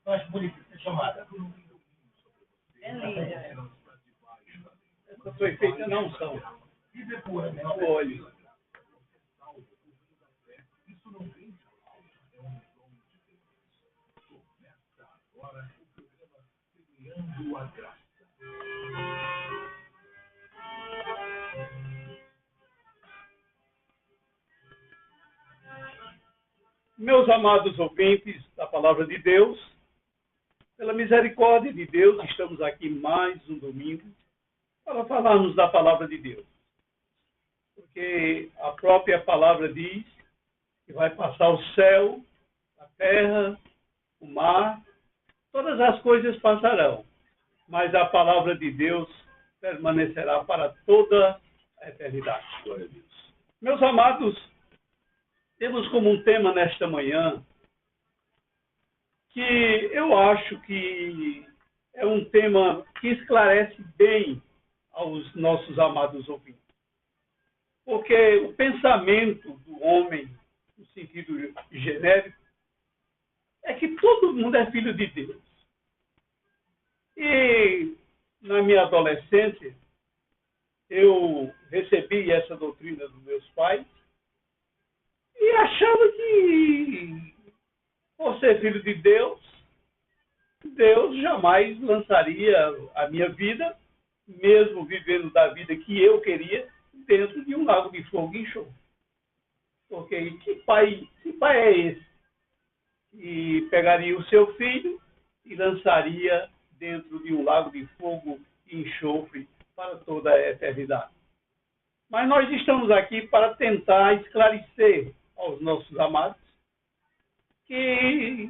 Eu acho bonito essa chamada. É linda. Essa foi feita na unção. No óleo. Meus amados ouvintes da Palavra de Deus, pela misericórdia de Deus, estamos aqui mais um domingo para falarmos da Palavra de Deus. Porque a própria Palavra diz que vai passar o céu, a terra, o mar, todas as coisas passarão, mas a Palavra de Deus permanecerá para toda a eternidade. Glória a Deus. Meus amados, temos como um tema nesta manhã que eu acho que é um tema que esclarece bem aos nossos amados ouvintes. Porque o pensamento do homem, no sentido genérico, é que todo mundo é filho de Deus. E na minha adolescência, eu recebi essa doutrina dos meus pais e achava que, por ser filho de Deus, Deus jamais lançaria a minha vida, mesmo vivendo da vida que eu queria, dentro de um lago de fogo e enxofre. Porque que pai é esse que pegaria o seu filho e lançaria dentro de um lago de fogo e enxofre para toda a eternidade? Mas nós estamos aqui para tentar esclarecer aos nossos amados que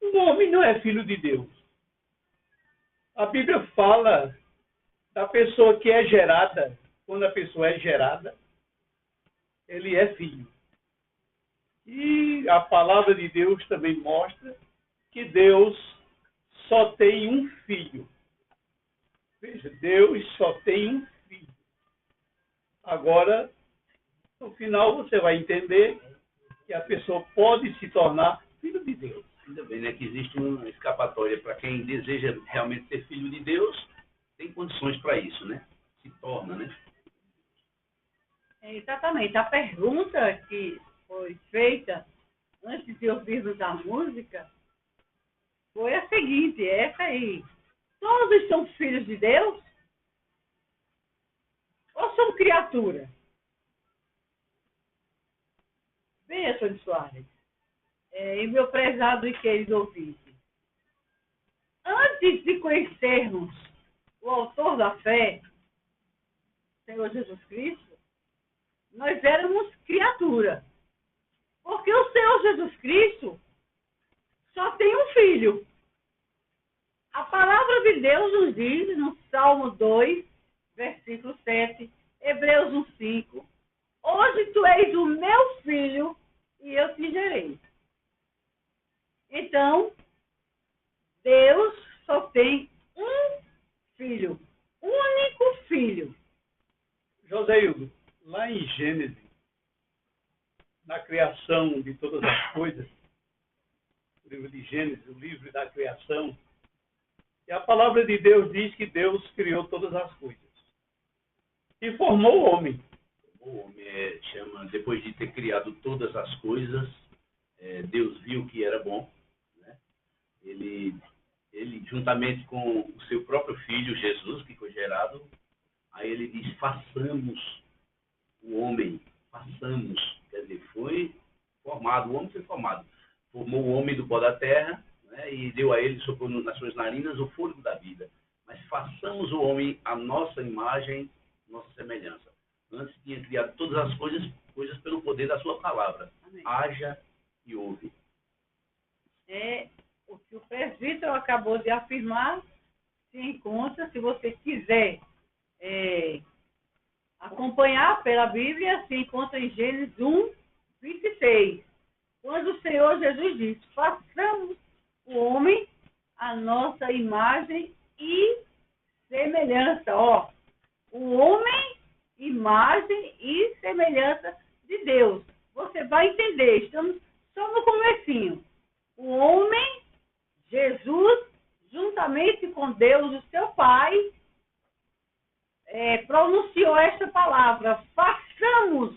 o homem não é filho de Deus. A Bíblia fala da pessoa que é gerada. Quando a pessoa é gerada, ele é filho. E a palavra de Deus também mostra que Deus só tem um filho. Veja, Deus só tem um filho. Agora, no final, você vai entender que a pessoa pode se tornar filho de Deus. Ainda bem, né, que existe uma escapatória para quem deseja realmente ser filho de Deus, tem condições para isso, né? Se torna, né? Exatamente. A pergunta que foi feita antes de ouvirmos a música foi a seguinte, essa aí. Todos são filhos de Deus? Ou são criaturas? Bem, Antônio Soares, e meu prezado e querido ouvinte, antes de conhecermos o autor da fé, Senhor Jesus Cristo, nós éramos criatura. Porque o Senhor Jesus Cristo só tem um filho. A palavra de Deus nos diz no Salmo 2, versículo 7, Hebreus 1:5, hoje tu és o meu filho e eu te gerei. Então, Deus só tem um filho, único filho. Joséildo, lá em Gênesis, na criação de todas as coisas, o livro de Gênesis, o livro da criação, e a palavra de Deus diz que Deus criou todas as coisas e formou o homem. O homem chama, depois de ter criado todas as coisas, Deus viu que era bom, né? Ele, juntamente com o seu próprio filho, Jesus, que foi gerado, aí ele diz, façamos o homem, quer dizer, foi formado, o homem foi formado, formou o homem do pó da terra, né, e deu a ele, soprou nas suas narinas o fôlego da vida, mas façamos o homem à nossa imagem, nossa semelhança. Antes tinha criado todas as coisas pelo poder da sua palavra. Amém. Haja e ouve. É o que o presbítero acabou de afirmar, se encontra, se você quiser acompanhar pela Bíblia, se encontra em Gênesis 1:26, quando o Senhor Jesus diz, façamos o homem à nossa imagem e semelhança. O homem, imagem e semelhança de Deus. você vai entender. Estamos só no comecinho. O homem, Jesus, juntamente com Deus, o seu Pai, pronunciou esta palavra: façamos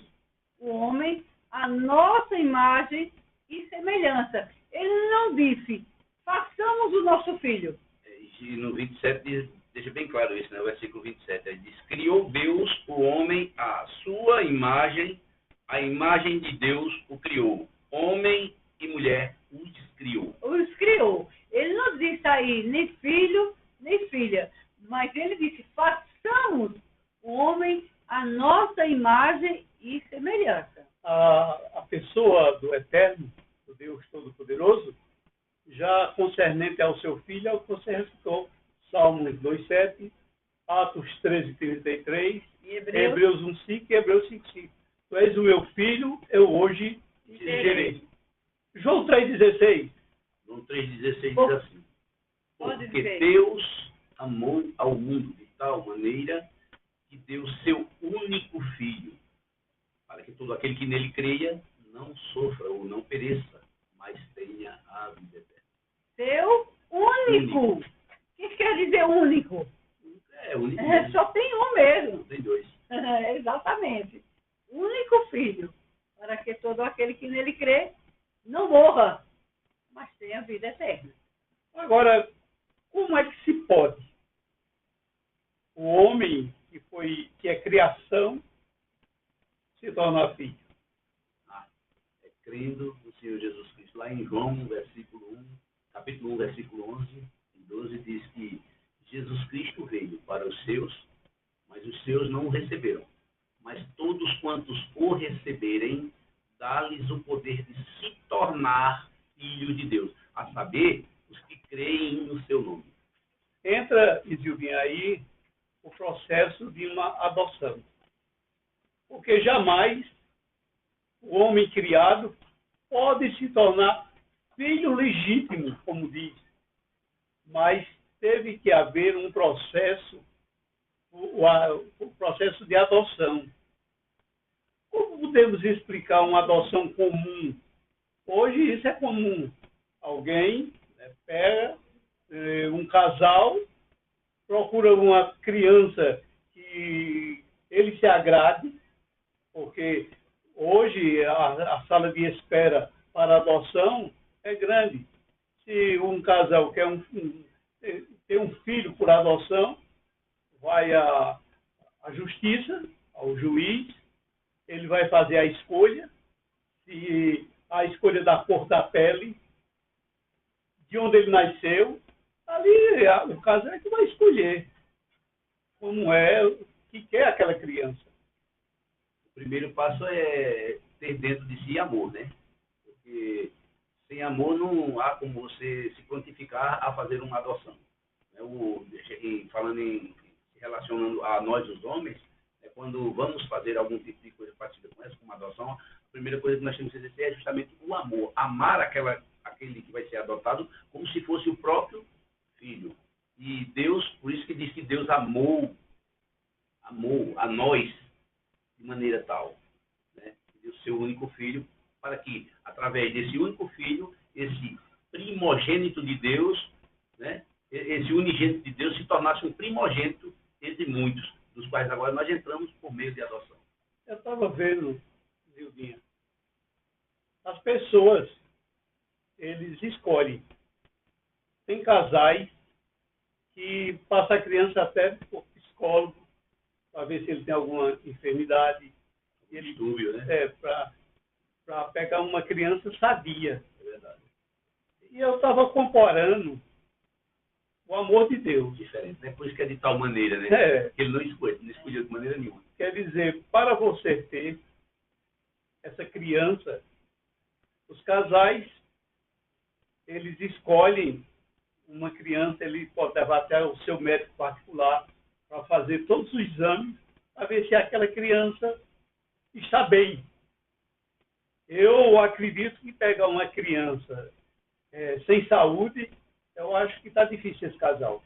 o homem a nossa imagem e semelhança. Ele não disse, façamos o nosso filho. E no 27 diz, deixa bem claro isso, né? O versículo 27, ele diz: criou Deus o homem à sua imagem, a imagem de Deus o criou. Homem e mulher os criou. Os criou. Ele não disse aí nem filho, nem filha, mas ele disse, façamos o homem a nossa imagem e semelhança. A pessoa do Eterno, do Deus Todo-Poderoso, já concernente ao seu filho, é o que você recitou, Salmos 2,7, Atos 13,33, Hebreus 1,5 e Hebreus 5,5. Tu és o meu filho, eu hoje te gerei. João 3,16. João 3,16 diz assim: Pode porque dizer. Deus amou ao mundo de tal maneira que deu seu único filho, para que todo aquele que nele creia não sofra ou não pereça, mas tenha a vida eterna. Seu único. O que quer dizer único? É único. Só tem um mesmo. Não tem dois. Exatamente. Único filho, para que todo aquele que nele crê não morra, mas tenha vida eterna. Agora, como é que se pode o homem que é criação se tornar filho? É crendo no Senhor Jesus Cristo. Lá em João, capítulo 1, versículo 11 e 12, diz que Jesus Cristo veio para os seus, mas os seus não o receberam. Mas todos quantos o receberem, dá-lhes o poder de se tornar filho de Deus, a saber, os que creem no seu nome. Entra, Isilvinha, aí o processo de uma adoção. Porque jamais o homem criado pode se tornar filho legítimo, como diz. Mas teve que haver um processo, o processo de adoção. Como podemos explicar uma adoção comum? Hoje isso é comum. Alguém pega um casal, procura uma criança que ele se agrade, porque hoje a sala de espera para adoção é grande. Se um casal quer ter um filho por adoção, vai à justiça, ao juiz, ele vai fazer a escolha, se a escolha da cor da pele, de onde ele nasceu, ali o casal é que vai escolher como é, o que quer aquela criança. O primeiro passo é ter dentro de si amor, né? Porque sem amor não há como você se quantificar a fazer uma adoção. Relacionando a nós, os homens, quando vamos fazer algum tipo de coisa parecida com essa, como adoção, a primeira coisa que nós temos que exercer é justamente o amor. Amar aquele que vai ser adotado como se fosse o próprio filho. E Deus, por isso que diz que Deus amou a nós de maneira tal, né? Deu seu único filho, para que, através desse único filho, esse primogênito de Deus, né? Esse unigênito de Deus se tornasse um primogênito entre muitos, dos quais agora nós entramos por meio de adoção. Eu estava vendo, Zildinha, as pessoas, eles escolhem. Tem casais que passam a criança até por psicólogo, para ver se ele tem alguma enfermidade. Distúrbio, né? Para pegar uma criança sadia. É verdade. E eu estava comparando o amor de Deus. Diferente, né? Por isso que é de tal maneira, né? Que ele não escolheu de maneira nenhuma. Quer dizer, para você ter essa criança, os casais, eles escolhem uma criança, ele pode levar até o seu médico particular para fazer todos os exames, para ver se aquela criança está bem. Eu acredito que pegar uma criança sem saúde, eu acho que está difícil esse casal.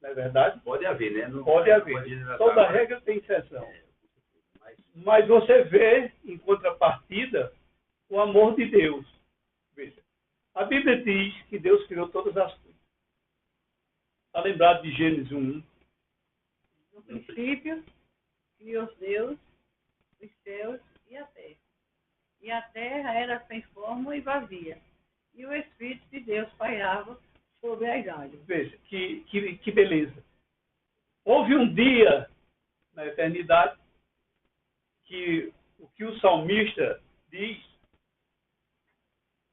Não é verdade? Pode haver, né? Não pode haver. Toda regra tem exceção. Mas você vê, em contrapartida, o amor de Deus. Veja, a Bíblia diz que Deus criou todas as coisas. Está lembrado de Gênesis 1? No princípio, criou Deus os céus e a terra. E a terra era sem forma e vazia. E o Espírito de Deus pairava sobre as águas. Veja, que beleza. Houve um dia na eternidade que o salmista diz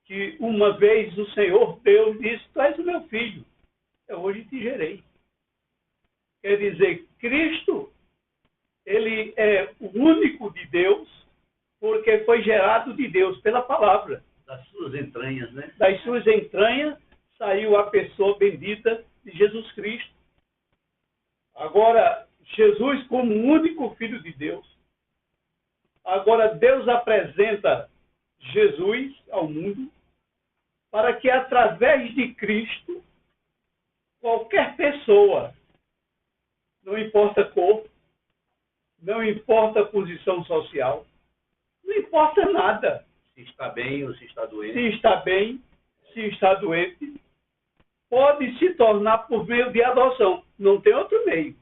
que uma vez o Senhor Deus disse: tu és o meu filho, eu hoje te gerei. Quer dizer, Cristo, ele é o único de Deus, porque foi gerado de Deus pela palavra. Das suas entranhas, né? Das suas entranhas saiu a pessoa bendita de Jesus Cristo. Agora, Jesus como o único Filho de Deus. Agora, Deus apresenta Jesus ao mundo para que, através de Cristo, qualquer pessoa, não importa a cor, não importa a posição social, não importa nada. Se está bem ou se está doente. Se está bem, se está doente, pode se tornar por meio de adoção. Não tem outro meio.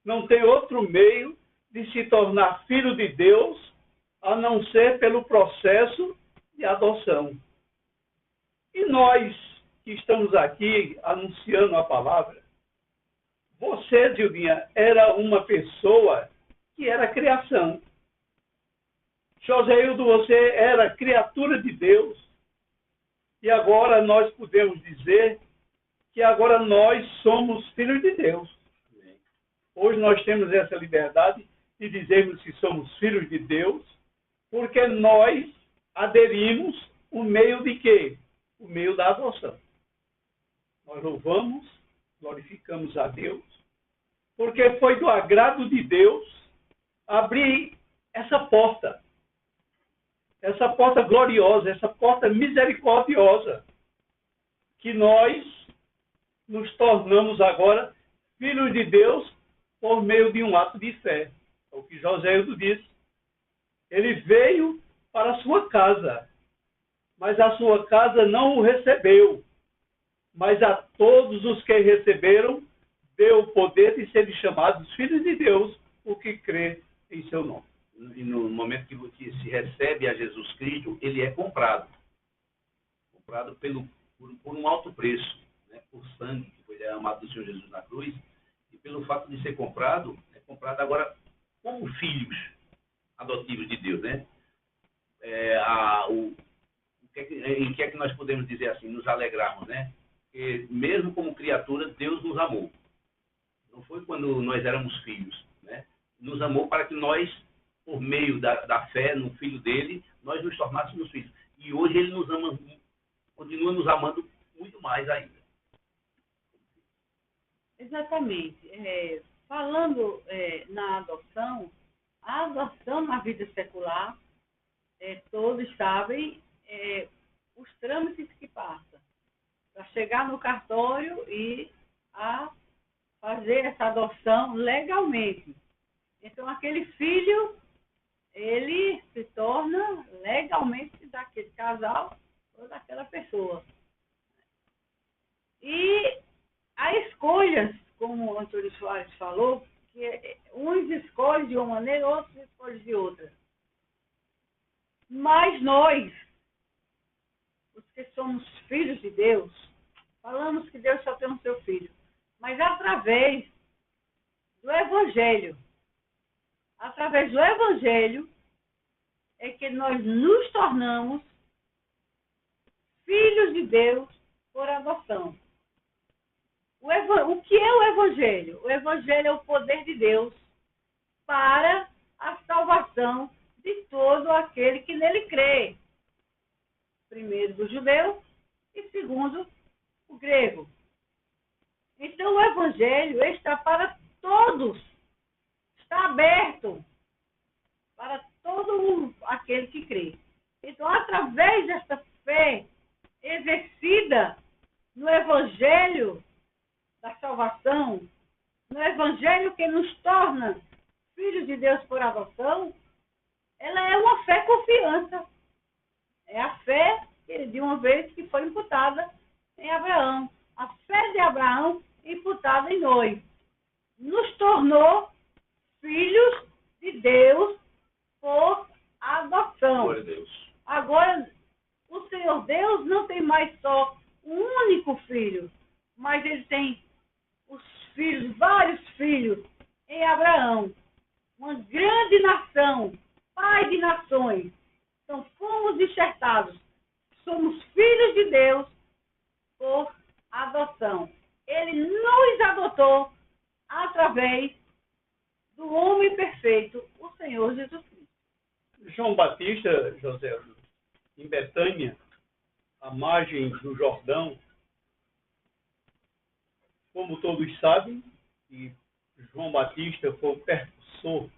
Não tem outro meio de se tornar filho de Deus, a não ser pelo processo de adoção. E nós que estamos aqui anunciando a palavra, você, Dilvinha, era uma pessoa que era criação. Joséildo, você era criatura de Deus. E agora nós podemos dizer que agora nós somos filhos de Deus. Hoje nós temos essa liberdade de dizermos que somos filhos de Deus, porque nós aderimos o meio de quê? O meio da adoção. Nós louvamos, glorificamos a Deus, porque foi do agrado de Deus abrir essa porta gloriosa, essa porta misericordiosa, que nós nos tornamos agora filhos de Deus por meio de um ato de fé. É o que Joséildo disse. Ele veio para a sua casa, mas a sua casa não o recebeu. Mas a todos os que receberam, deu o poder de serem chamados filhos de Deus, o que crê em seu nome. E no momento que se recebe a Jesus Cristo, ele é comprado. Comprado por um alto preço, né? Por sangue que foi derramado do Senhor Jesus na cruz. E pelo fato de ser comprado, é comprado agora como filhos adotivos de Deus, né? Em que é que nós podemos dizer assim, nos alegrarmos, né? Porque mesmo como criatura, Deus nos amou. Não foi quando nós éramos filhos, né? Nos amou para que nós, por meio da fé no Filho dele, nós nos tornássemos filhos. E hoje ele nos ama, continua nos amando muito mais ainda. Exatamente. Falando na adoção, a adoção na vida secular, todos sabem os trâmites que passa para chegar no cartório e a fazer essa adoção legalmente. Então, aquele filho, ele se torna legalmente daquele casal ou daquela pessoa. E há escolhas, como o Antônio Soares falou, que uns escolhem de uma maneira, outros escolhem de outra. Mas nós, os que somos filhos de Deus, falamos que Deus só tem um seu filho, mas através do Evangelho é que nós nos tornamos filhos de Deus por adoção. O que é o Evangelho? O Evangelho é o poder de Deus para a salvação de todo aquele que nele crê. Primeiro do judeu e segundo o grego. Então o Evangelho está para todos. Está aberto para todo aquele que crê. Então, através dessa fé exercida no Evangelho da salvação, no Evangelho que nos torna filhos de Deus por adoção, ela é uma fé confiança. É a fé, de uma vez que foi imputada em Abraão. A fé de Abraão imputada em Noé. Nos tornou filhos de Deus por adoção. Glória a Deus. Agora, o Senhor Deus não tem mais só um único filho, mas ele tem os filhos, vários filhos em Abraão. Uma grande nação, pai de nações. Então, fomos enxertados. Somos filhos de Deus por adoção. Ele nos adotou através do homem perfeito, o Senhor Jesus Cristo. João Batista, José, em Betânia, à margem do Jordão, como todos sabem, e João Batista foi o percursor,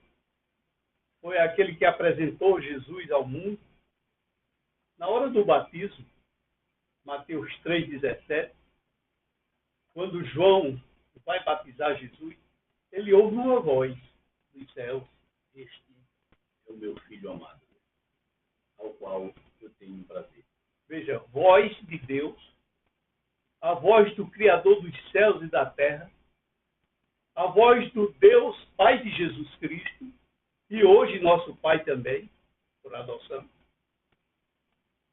foi aquele que apresentou Jesus ao mundo. Na hora do batismo, Mateus 3,17, quando João vai batizar Jesus, ele ouve uma voz do céu: este é o meu filho amado, ao qual eu tenho prazer. Veja, voz de Deus, a voz do Criador dos céus e da terra, a voz do Deus Pai de Jesus Cristo, e hoje nosso Pai também, por adoção.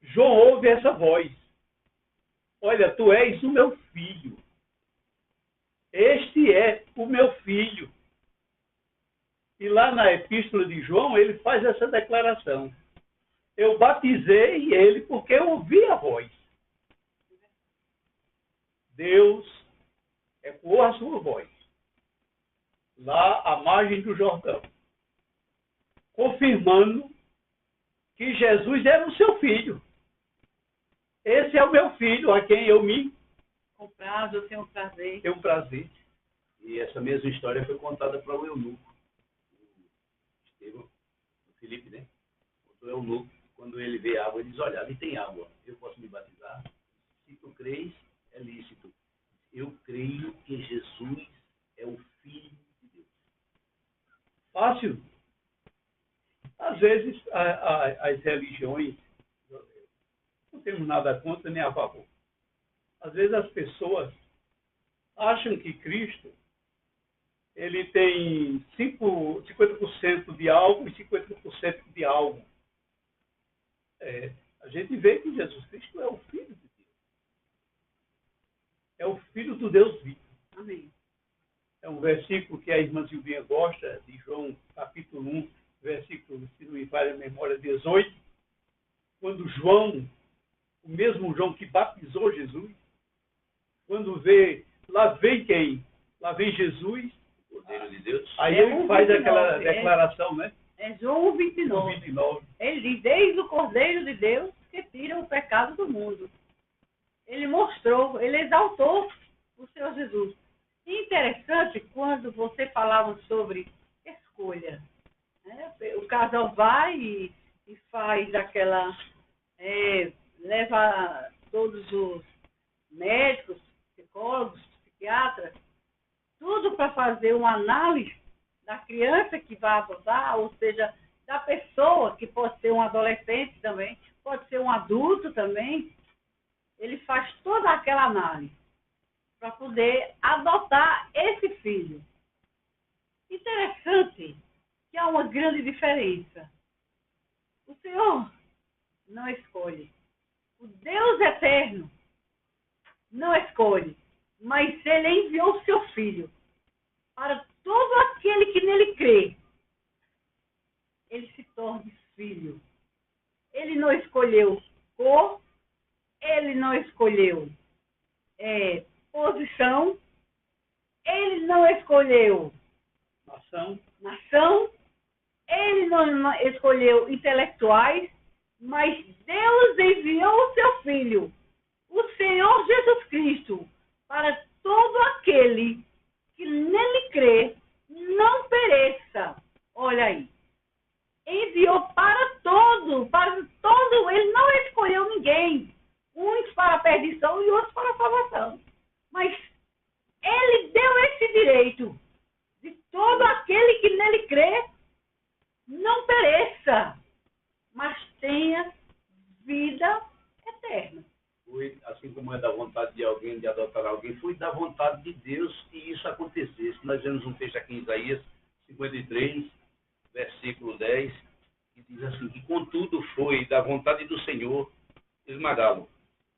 João ouve essa voz: olha, tu és o meu filho. Este é o meu filho. E lá na epístola de João, ele faz essa declaração: eu batizei ele porque eu ouvi a voz. Deus ecoou a sua voz lá à margem do Jordão, confirmando que Jesus era o seu filho. Esse é o meu filho, a quem eu me Comprado, eu tenho prazer. tenho prazer. E essa mesma história foi contada para o eunuco. O Filipe, né? O eunuco, quando ele vê água, ele diz: olha, ali tem água, eu posso me batizar? Se tu crês, é lícito. Eu creio que Jesus é o Filho de Deus. Fácil. Às vezes, as religiões, não temos nada contra nem a favor. Às vezes as pessoas acham que Cristo ele tem 50% de algo e 50% de algo. A gente vê que Jesus Cristo é o Filho de Deus. É o Filho do Deus vivo. Amém. É um versículo que a irmã Silvinha gosta, de João capítulo 1, versículo, se não me falha a memória, 18, quando João, o mesmo João que batizou Jesus, quando vê, lá vem quem? Lá vem Jesus, Cordeiro de Deus. aí É ele faz 29, aquela declaração, né? É João 29. 29. Ele diz: eis o Cordeiro de Deus que tira o pecado do mundo. Ele mostrou, ele exaltou o Senhor Jesus. E interessante quando você falava sobre escolha. Né? O casal vai e faz aquela... leva todos os médicos, psicólogos, psiquiatras, tudo para fazer uma análise da criança que vai adotar, ou seja, da pessoa, que pode ser um adolescente também, pode ser um adulto também. Ele faz toda aquela análise para poder adotar esse filho. Interessante que há uma grande diferença. O Senhor não escolhe. O Deus eterno não escolhe, mas ele enviou o seu filho para todo aquele que nele crê. Ele se torne filho. Ele não escolheu cor, ele não escolheu posição, ele não escolheu nação, ele não escolheu intelectuais, mas Deus enviou o seu Filho, o Senhor Jesus Cristo, para todo aquele que nele crê, não pereça. Olha aí. Enviou para todo, ele não escolheu ninguém. Uns para a perdição e outros para a salvação. Mas ele deu esse direito de todo aquele que nele crê, não pereça, mas tenha vida foi, assim como é da vontade de alguém de adotar alguém, foi da vontade de Deus que isso acontecesse. Nós vemos um texto aqui em Isaías 53, versículo 10, que diz assim, que contudo foi da vontade do Senhor esmagá-lo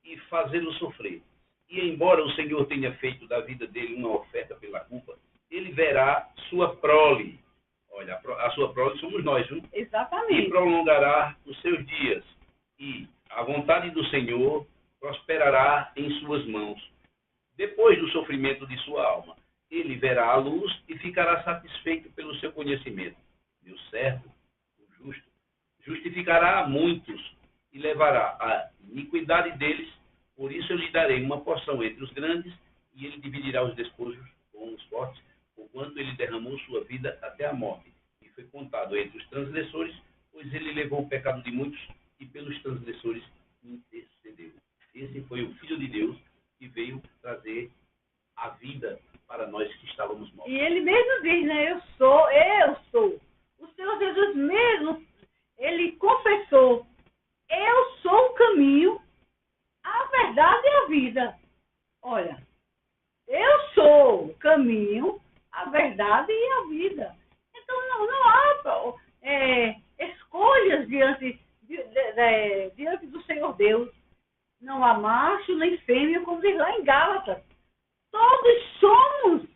e fazê-lo sofrer. E embora o Senhor tenha feito da vida dele uma oferta pela culpa, ele verá sua prole. Olha, a sua prole somos nós, viu? E Exatamente. prolongará os seus dias. E a vontade do Senhor prosperará em suas mãos. Depois do sofrimento de sua alma, ele verá a luz e ficará satisfeito pelo seu conhecimento. E o certo, o justo, justificará a muitos e levará a iniquidade deles. Por isso eu lhe darei uma porção entre os grandes, e ele dividirá os despojos com os fortes, porquanto ele derramou sua vida até a morte, e foi contado entre os transgressores, pois ele levou o pecado de muitos, e pelos transgressores intercedeu. Esse foi o Filho de Deus, que veio trazer a vida para nós que estávamos mortos. E ele mesmo diz, né? Eu sou. O Senhor Jesus mesmo, ele confessou, eu sou o caminho, a verdade e a vida. Olha, eu sou o caminho, a verdade e a vida. Então não há escolhas diante do Senhor Deus. Não há macho nem fêmea, como diz lá em Gálatas. Todos somos.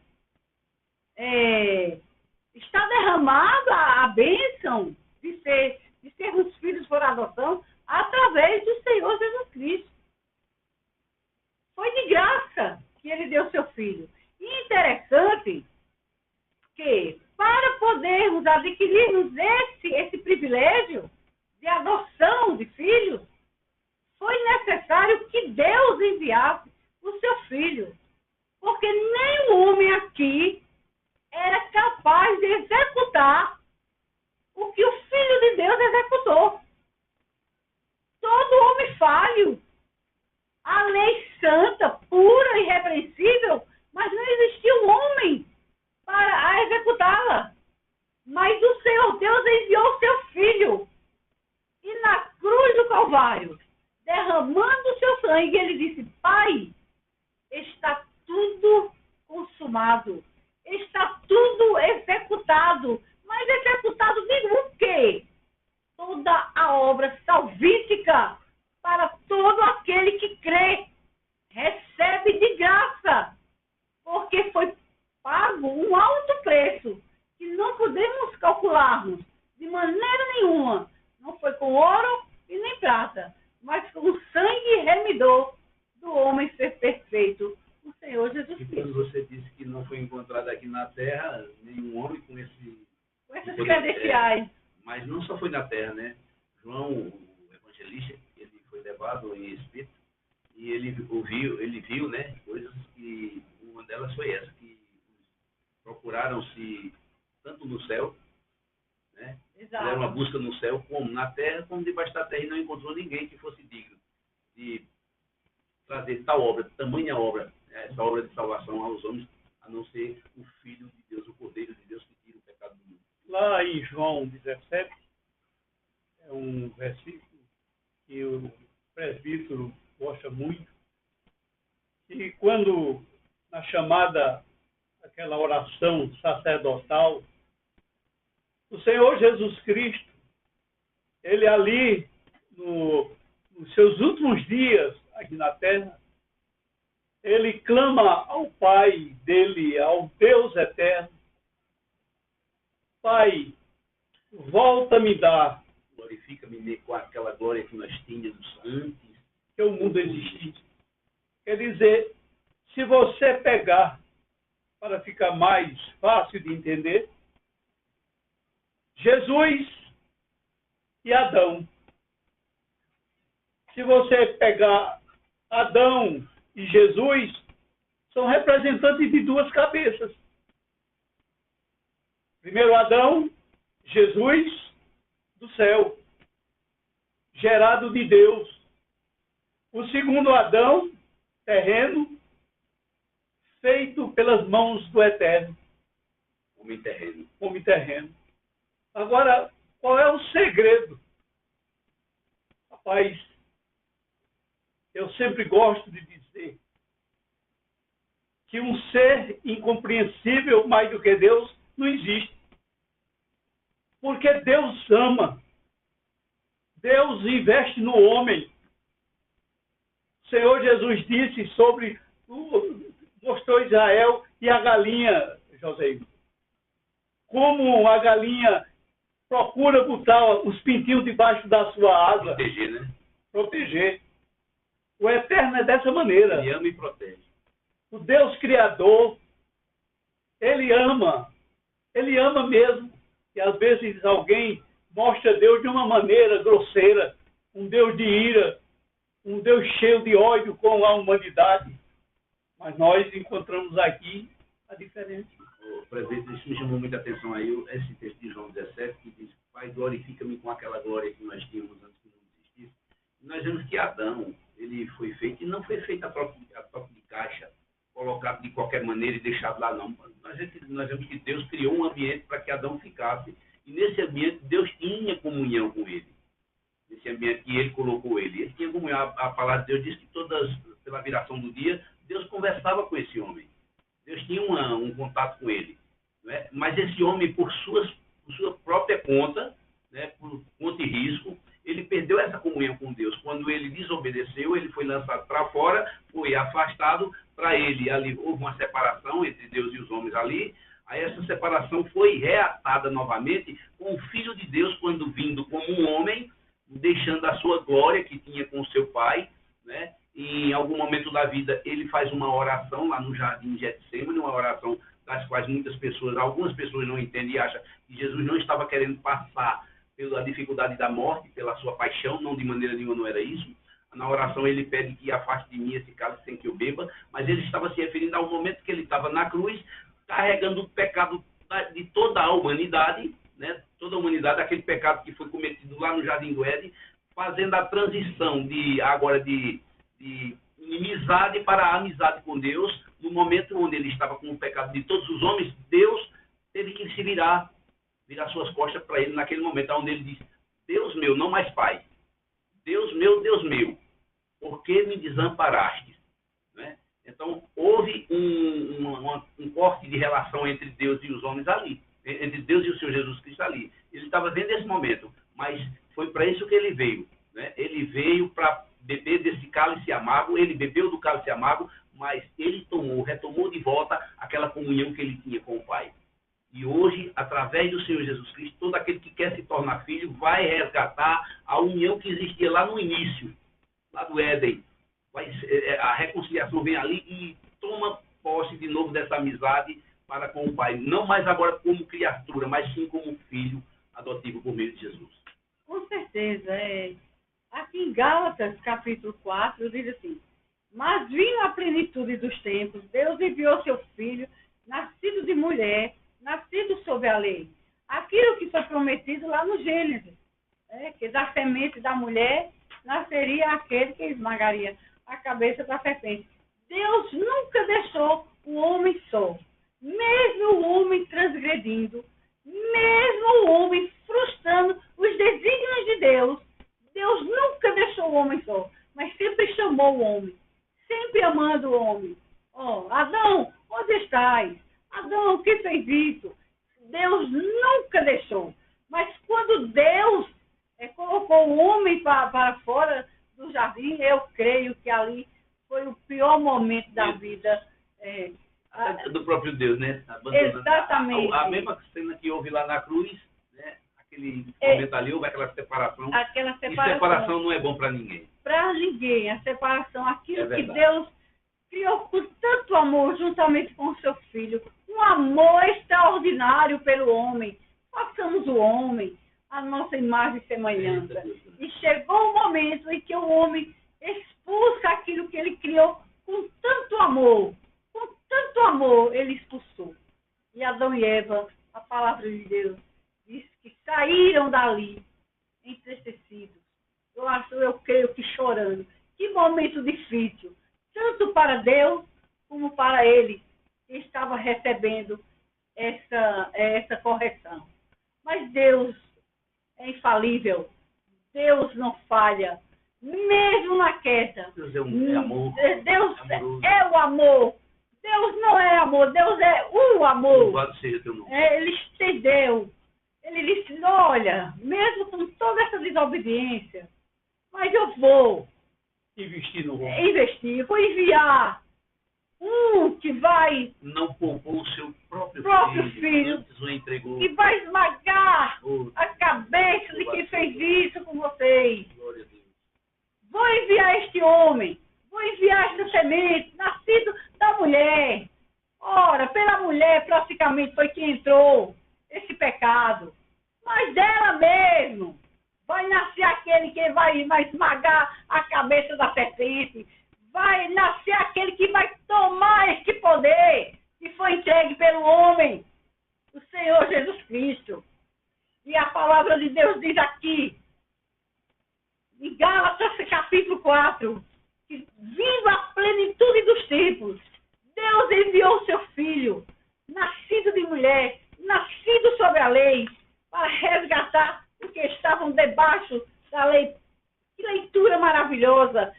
Está derramada a bênção de sermos filhos por adoção através do Senhor Jesus Cristo. Foi de graça que ele deu seu filho. E interessante que, para podermos adquirirmos esse privilégio de adoção de filhos, foi necessário que Deus enviasse o seu filho. Porque nenhum homem aqui era capaz de executar o que o Filho de Deus executou. Todo homem falho. A lei santa, pura e irrepreensível, mas não existia um homem para a executá-la. Mas o Senhor Deus enviou o seu Filho. E na cruz do Calvário, derramando o seu sangue, ele disse, Pai, está tudo consumado. Está tudo executado. Mas executado de o quê? Toda a obra salvífica para todo aquele que crê. Recebe de graça. Porque foi pago um alto preço que não podemos calcularmos de maneira nenhuma. Não foi com ouro e nem prata, mas com o sangue remidor do homem ser perfeito, o Senhor Jesus E Cristo. quando você disse que não foi encontrado aqui na terra nenhum homem com Com essas credenciais. mas não só foi na terra, né? João, o evangelista, ele foi levado em espírito e ele viu, né, coisas que uma delas foi essa, que procuraram-se tanto no céu, né? Exato. Fizeram uma busca no céu, como na terra, como debaixo da terra, e não encontrou ninguém que fosse digno de trazer tal obra, tamanha obra, essa obra de salvação aos homens, a não ser o Filho de Deus, o Cordeiro de Deus que tira o pecado do mundo. Lá em João 17, é um versículo que o presbítero gosta muito, e quando na chamada, aquela oração sacerdotal, o Senhor Jesus Cristo, ele ali, nos seus últimos dias aqui na terra, ele clama ao Pai dele, ao Deus eterno, Pai, volta a me dar, Glorifica-me com aquela glória que nós tínhamos antes que o mundo existisse. Quer dizer, se você pegar, para ficar mais fácil de entender, Jesus e Adão. Se você pegar Adão e Jesus, são representantes de duas cabeças. Primeiro Adão, Jesus do céu, gerado de Deus. O segundo Adão, terreno, feito pelas mãos do Eterno. homem terreno. Homem terreno. Agora, qual é o segredo? Rapaz, eu sempre gosto de dizer que um ser incompreensível mais do que Deus não existe. Porque Deus ama. Deus investe no homem. O Senhor Jesus disse sobre, mostrou Israel e a galinha, José, como a galinha procura botar os pintinhos debaixo da sua asa. Proteger, né? Proteger. O Eterno é dessa maneira. Ele ama e protege. O Deus Criador, Ele ama. Ele ama mesmo. E às vezes alguém mostra Deus de uma maneira grosseira, um Deus de ira, um Deus cheio de ódio com a humanidade. Mas nós encontramos aqui a diferença. O presidente, isso me chamou muita atenção aí, esse texto de João 17, que diz: Pai, glorifica-me com aquela glória que nós tínhamos antes que o mundo existisse. E nós vemos que Adão, ele foi feito, e não foi feito a troca de caixa, colocado de qualquer maneira e deixado lá, não. Nós vemos que Deus criou um ambiente para que Adão ficasse. E nesse ambiente, Deus tinha comunhão com ele. Nesse ambiente que ele colocou ele. Ele tinha comunhão. A palavra de Deus diz que pela viração do dia, Deus conversava com esse homem. Deus tinha um contato com ele. Né? Mas esse homem, por sua própria conta, né, por conta e risco, ele perdeu essa comunhão com Deus. Quando ele desobedeceu, ele foi lançado para fora, foi afastado. Para ele, ali houve uma separação entre Deus e os homens ali. Aí essa separação foi reatada novamente com o Filho de Deus, quando vindo como um homem, deixando a sua glória que tinha com o seu pai, né? E em algum momento da vida ele faz uma oração lá no jardim de Getsêmani, uma oração das quais algumas pessoas não entendem e acham que Jesus não estava querendo passar pela dificuldade da morte, pela sua paixão, não, de maneira nenhuma, não era isso. Na oração ele pede que afaste de mim esse cálice sem que eu beba, mas ele estava se referindo ao momento que ele estava na cruz, carregando o pecado de toda a humanidade, né? Toda a humanidade, aquele pecado que foi cometido lá no Jardim do Éden, fazendo a transição agora de inimizade para a amizade com Deus. No momento onde ele estava com o pecado de todos os homens, Deus teve que se virar suas costas para ele naquele momento, onde ele disse: Deus meu, não mais Pai, Deus meu, por que me desamparaste? Né? Então, houve um corte de relação entre Deus e os homens ali, entre Deus e o Senhor Jesus Cristo ali. Ele estava vendo esse momento, mas foi para isso que ele veio. Né? Ele veio para beber desse cálice amargo, ele bebeu do cálice amargo, mas ele retomou de volta aquela comunhão que ele tinha com o Pai. E hoje, através do Senhor Jesus Cristo, todo aquele que quer se tornar filho vai resgatar a união que existia lá no início, lá do Éden. A reconciliação vem ali e toma posse de novo dessa amizade para com o Pai. Não mais agora como criatura, mas sim como filho adotivo por meio de Jesus. Com certeza. Aqui em Gálatas, capítulo 4, diz assim: Mas vindo a plenitude dos tempos, Deus enviou seu Filho, nascido de mulher, nascido sob a lei. Aquilo que foi prometido lá no Gênesis, que da semente da mulher nasceria aquele que esmagaria a cabeça da serpente. Deus nunca deixou o homem só. Mesmo o homem transgredindo, mesmo o homem frustrando os desígnios de Deus, Deus nunca deixou o homem só, mas sempre chamou o homem, sempre amando o homem. Adão, onde estás? Adão, o que fez isso? Deus nunca deixou. Mas quando Deus colocou o homem para fora do jardim, eu creio que ali foi o pior momento da vida. Do próprio Deus, né? Exatamente. A mesma cena que houve lá na cruz, né? Aquele momento ali, houve aquela separação. E separação não é bom para ninguém. Para ninguém. A separação, aquilo que Deus criou com tanto amor, juntamente com o seu Filho, um amor extraordinário pelo homem. Façamos o homem a nossa imagem e semelhança. E chegou o momento em que o homem expulsa aquilo que ele criou com tanto amor. Com tanto amor, ele expulsou. E Adão e Eva, a palavra de Deus, diz que saíram dali entristecidos. Eu creio que chorando. Que momento difícil. Tanto para Deus como para ele, que estava recebendo essa correção. Mas Deus é infalível. Deus não falha. mesmo na queda. Deus é amor. Deus amoroso. é o amor. Deus não é amor, Deus é o amor. Louvado seja teu nome. Ele estendeu. Ele disse, olha, mesmo com toda essa desobediência, mas eu vou Investir no homem. investir, vou enviar um que vai, Não poupou o seu próprio filho, antes o entregou. que vai esmagar Oh, a cabeça de quem fez isso com vocês. glória a Deus. Vou enviar este homem, vou enviar esta semente, nascido da mulher. Ora, pela mulher praticamente foi que entrou esse pecado. Mas dela mesmo vai nascer aquele que vai esmagar a cabeça da serpente. Vai nascer aquele que vai tomar este poder que foi entregue pelo homem, o Senhor Jesus Cristo. E a palavra de Deus diz aqui, em Gálatas capítulo 4, que vindo a plenitude dos tempos, Deus enviou seu Filho, nascido de mulher, nascido sobre a lei, para resgatar os que estavam debaixo da lei. Que leitura maravilhosa!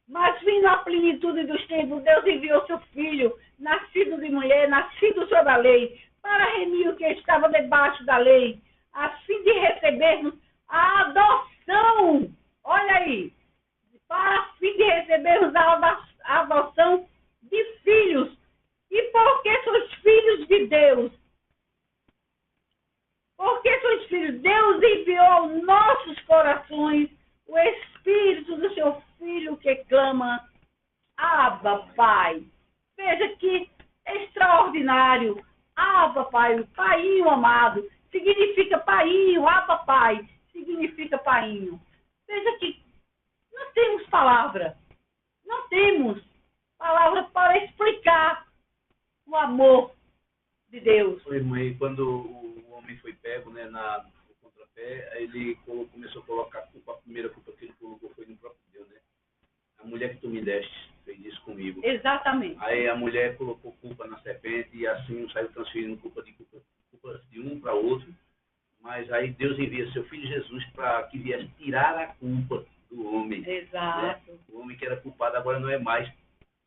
Mas vindo a plenitude dos tempos, Deus enviou seu Filho, nascido de mulher, nascido sobre a lei, para remir o que estava debaixo da lei, a fim de recebermos a adoção. Olha aí, para a fim de recebermos a adoção de filhos. E porque sois filhos de Deus? Porque sois filhos, Deus enviou aos nossos corações o Espírito do seu Filho que clama, Abba, Pai. Veja que extraordinário. Abba, Pai, Paiinho amado, significa Paiinho, Abba, Pai, significa Paiinho. Veja que não temos palavra, não temos palavra para explicar o amor de Deus. Foi, mãe, quando o homem foi pego, né, no contrapé, ele começou a colocar a culpa, a primeira culpa que ele colocou foi no próprio Deus, né? A mulher que tu me deste fez isso comigo. Exatamente. Aí a mulher colocou culpa na serpente e assim saiu transferindo culpa de um para outro. Mas aí Deus envia seu Filho Jesus para que viesse tirar a culpa do homem. Exato. Né? O homem que era culpado agora não é mais,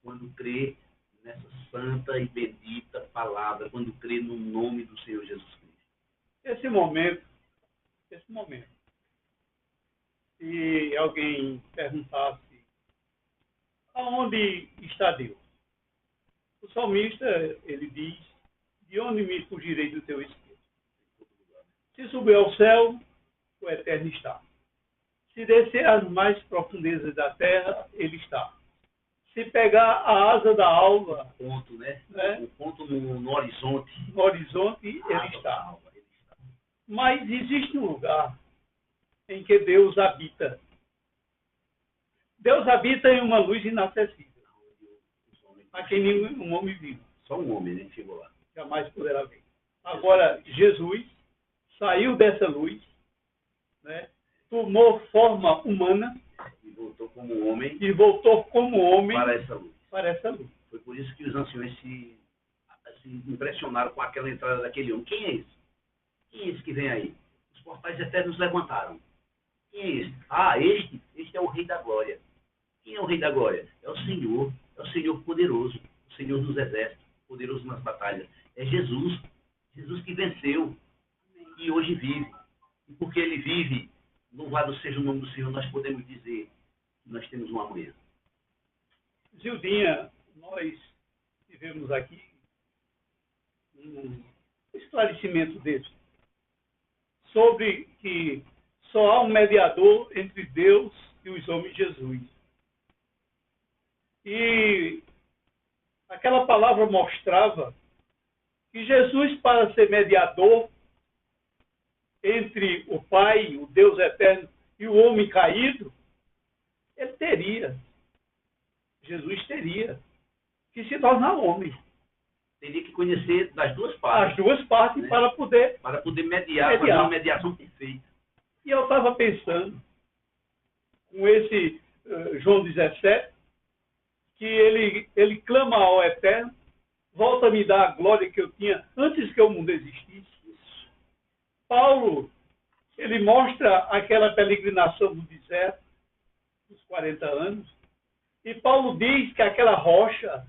quando crê nessa santa e bendita palavra, quando crê no nome do Senhor Jesus Cristo. Esse momento, se alguém perguntasse aonde está Deus? O salmista, ele diz, de onde me fugirei do teu espírito? Se subir ao céu, o Eterno está. Se descer às mais profundezas da terra, ele está. Se pegar a asa da alva, Ponto, né? Né? O ponto no horizonte. no horizonte, ele A asa da está. alva, ele está. Mas existe um lugar em que Deus habita. Deus habita em uma luz inacessível, a quem nenhum homem viu, Só um homem, né, chegou lá. jamais poderá ver. Agora, Jesus saiu dessa luz, né, tomou forma humana E voltou como homem e voltou como homem para essa luz. para essa luz. Foi por isso que os anciões se impressionaram com aquela entrada daquele homem. Quem é esse? Quem é esse que vem aí? Os portais eternos levantaram. Quem é esse? Ah, este é o Rei da Glória. Quem é o Rei da Glória? É o Senhor poderoso, o Senhor dos exércitos, poderoso nas batalhas. É Jesus que venceu e hoje vive. E porque ele vive, louvado seja o nome do Senhor, nós podemos dizer que nós temos um amanhã. Zildinha, nós tivemos aqui um esclarecimento desse, sobre que só há um mediador entre Deus e os homens, Jesus. E aquela palavra mostrava que Jesus, para ser mediador entre o Pai, o Deus eterno, e o homem caído, Jesus teria que se tornar homem. Teria que conhecer das duas partes. As duas partes, né? para poder... Para poder mediar, fazer uma mediação perfeita. E eu estava pensando, com esse João 17, que ele clama ao Eterno, volta a me dar a glória que eu tinha antes que o mundo existisse. Paulo, ele mostra aquela peregrinação no deserto, dos 40 40 anos. E Paulo diz que aquela rocha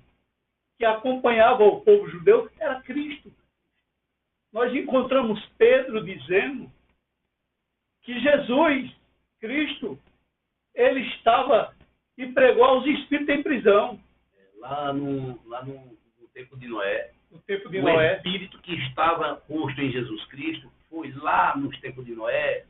que acompanhava o povo judeu era Cristo. Nós encontramos Pedro dizendo que Jesus, Cristo, ele estava e pregou aos espíritos em prisão. Lá no tempo de Noé, No tempo de o Noé. Espírito que estava posto em Jesus Cristo foi lá nos tempos de Noé,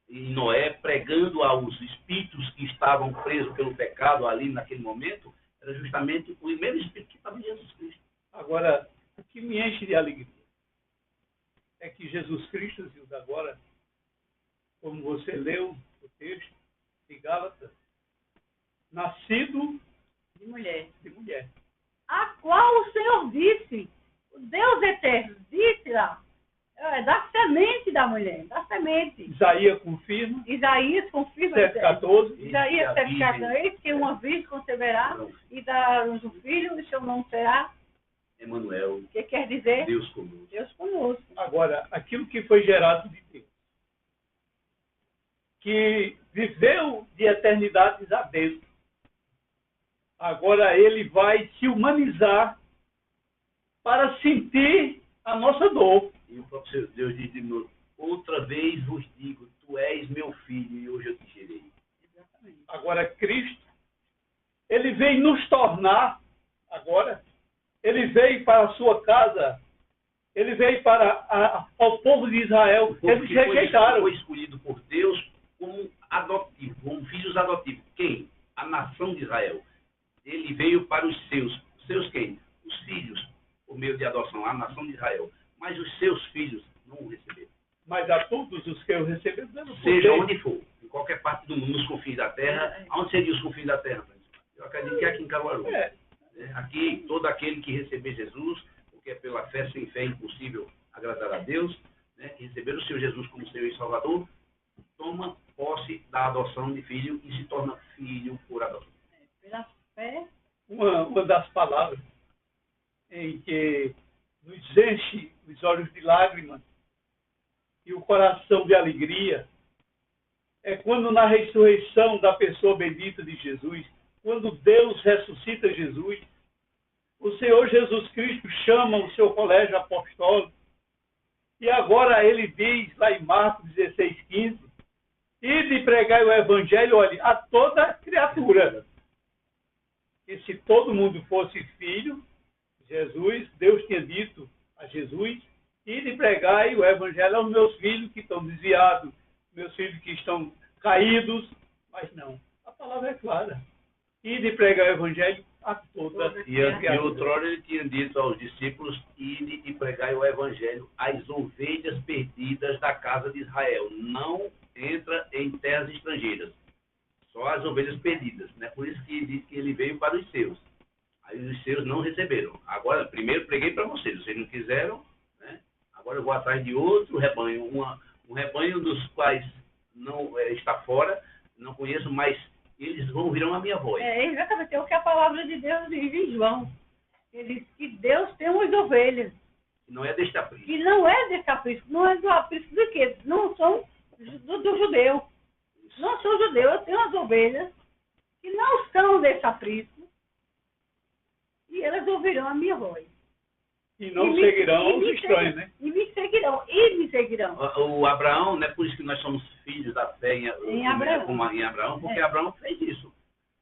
em Noé, pregando aos espíritos que estavam presos pelo pecado ali naquele momento, era justamente o mesmo Espírito que estava em Jesus Cristo. Agora, o que me enche de alegria é que Jesus Cristo, Zilda, agora, como você leu o texto de Gálatas, nascido De mulher. de mulher. A qual o Senhor disse, o Deus eterno, disse lá, da semente da mulher, da semente. Isaías confirma, Isaías confirma. 7,14. Isaías Eis que a 7,14, eis que uma virgem conceberá e dará um filho, e seu nome será, Emanuel, o que quer dizer? Deus conosco. Deus conosco. Agora, aquilo que foi gerado de Deus, que viveu de eternidades adentro, agora ele vai se humanizar para sentir a nossa dor. E o próprio Deus diz de novo, outra vez vos digo, tu és meu filho e hoje eu te gerei. Agora, Cristo, ele veio nos tornar, agora, ele veio para a sua casa, ele veio para ao povo de Israel. O povo Eles que rejeitaram. foi escolhido por Deus como adotivo, como filhos adotivos. Quem? A nação de Israel. Ele veio para os seus. Os seus quem? Os filhos, por meio de adoção, a nação de Israel. Mas os seus filhos não o receberam. Mas a todos os que eu recebi, dando Seja poder. onde for, em qualquer parte do mundo, nos confins da terra. Aonde seria os confins da terra? Eu acredito que é aqui em Caruaru. Aqui, todo aquele que receber Jesus, porque é pela fé, sem fé é impossível agradar a Deus, né, que receber o Senhor Jesus como Senhor e Salvador, toma posse da adoção de filho e se torna filho por adoção. Pela fé, Uma das palavras em que nos enche os olhos de lágrimas e o coração de alegria é quando na ressurreição da pessoa bendita de Jesus, quando Deus ressuscita Jesus, o Senhor Jesus Cristo chama o seu colégio apostólico e agora ele diz lá em Marcos 16:15, ide pregar o evangelho, olha, a toda criatura. E se todo mundo fosse filho, Jesus, Deus tinha dito a Jesus, ide pregar o evangelho aos meus filhos que estão desviados, meus filhos que estão caídos, mas não. A palavra é clara. Ide pregar o evangelho a toda E outrora ele tinha dito aos discípulos, ide e pregai o evangelho às ovelhas perdidas da casa de Israel. Não entra em terras estrangeiras. Só as ovelhas perdidas. Né? Por isso que diz que ele veio para os seus. Aí os seus não receberam. Agora, primeiro preguei para vocês. Vocês não quiseram, né? Agora eu vou atrás de outro rebanho. Um rebanho dos quais não está fora, não conheço, mas eles virão a minha voz. é exatamente o que a palavra de Deus diz em João. Ele diz que Deus tem umas ovelhas, Não é deste aprisco. que não é desse aprisco, não é do aprisco do quê? Não são do judeu. Não sou judeu, eu tenho umas ovelhas que não são desse aprisco e elas ouvirão a minha voz. E não seguirão os estranhos, né? E me seguirão. O Abraão, né, por isso que nós somos filhos da fé Em Abraão. Porque Abraão fez isso.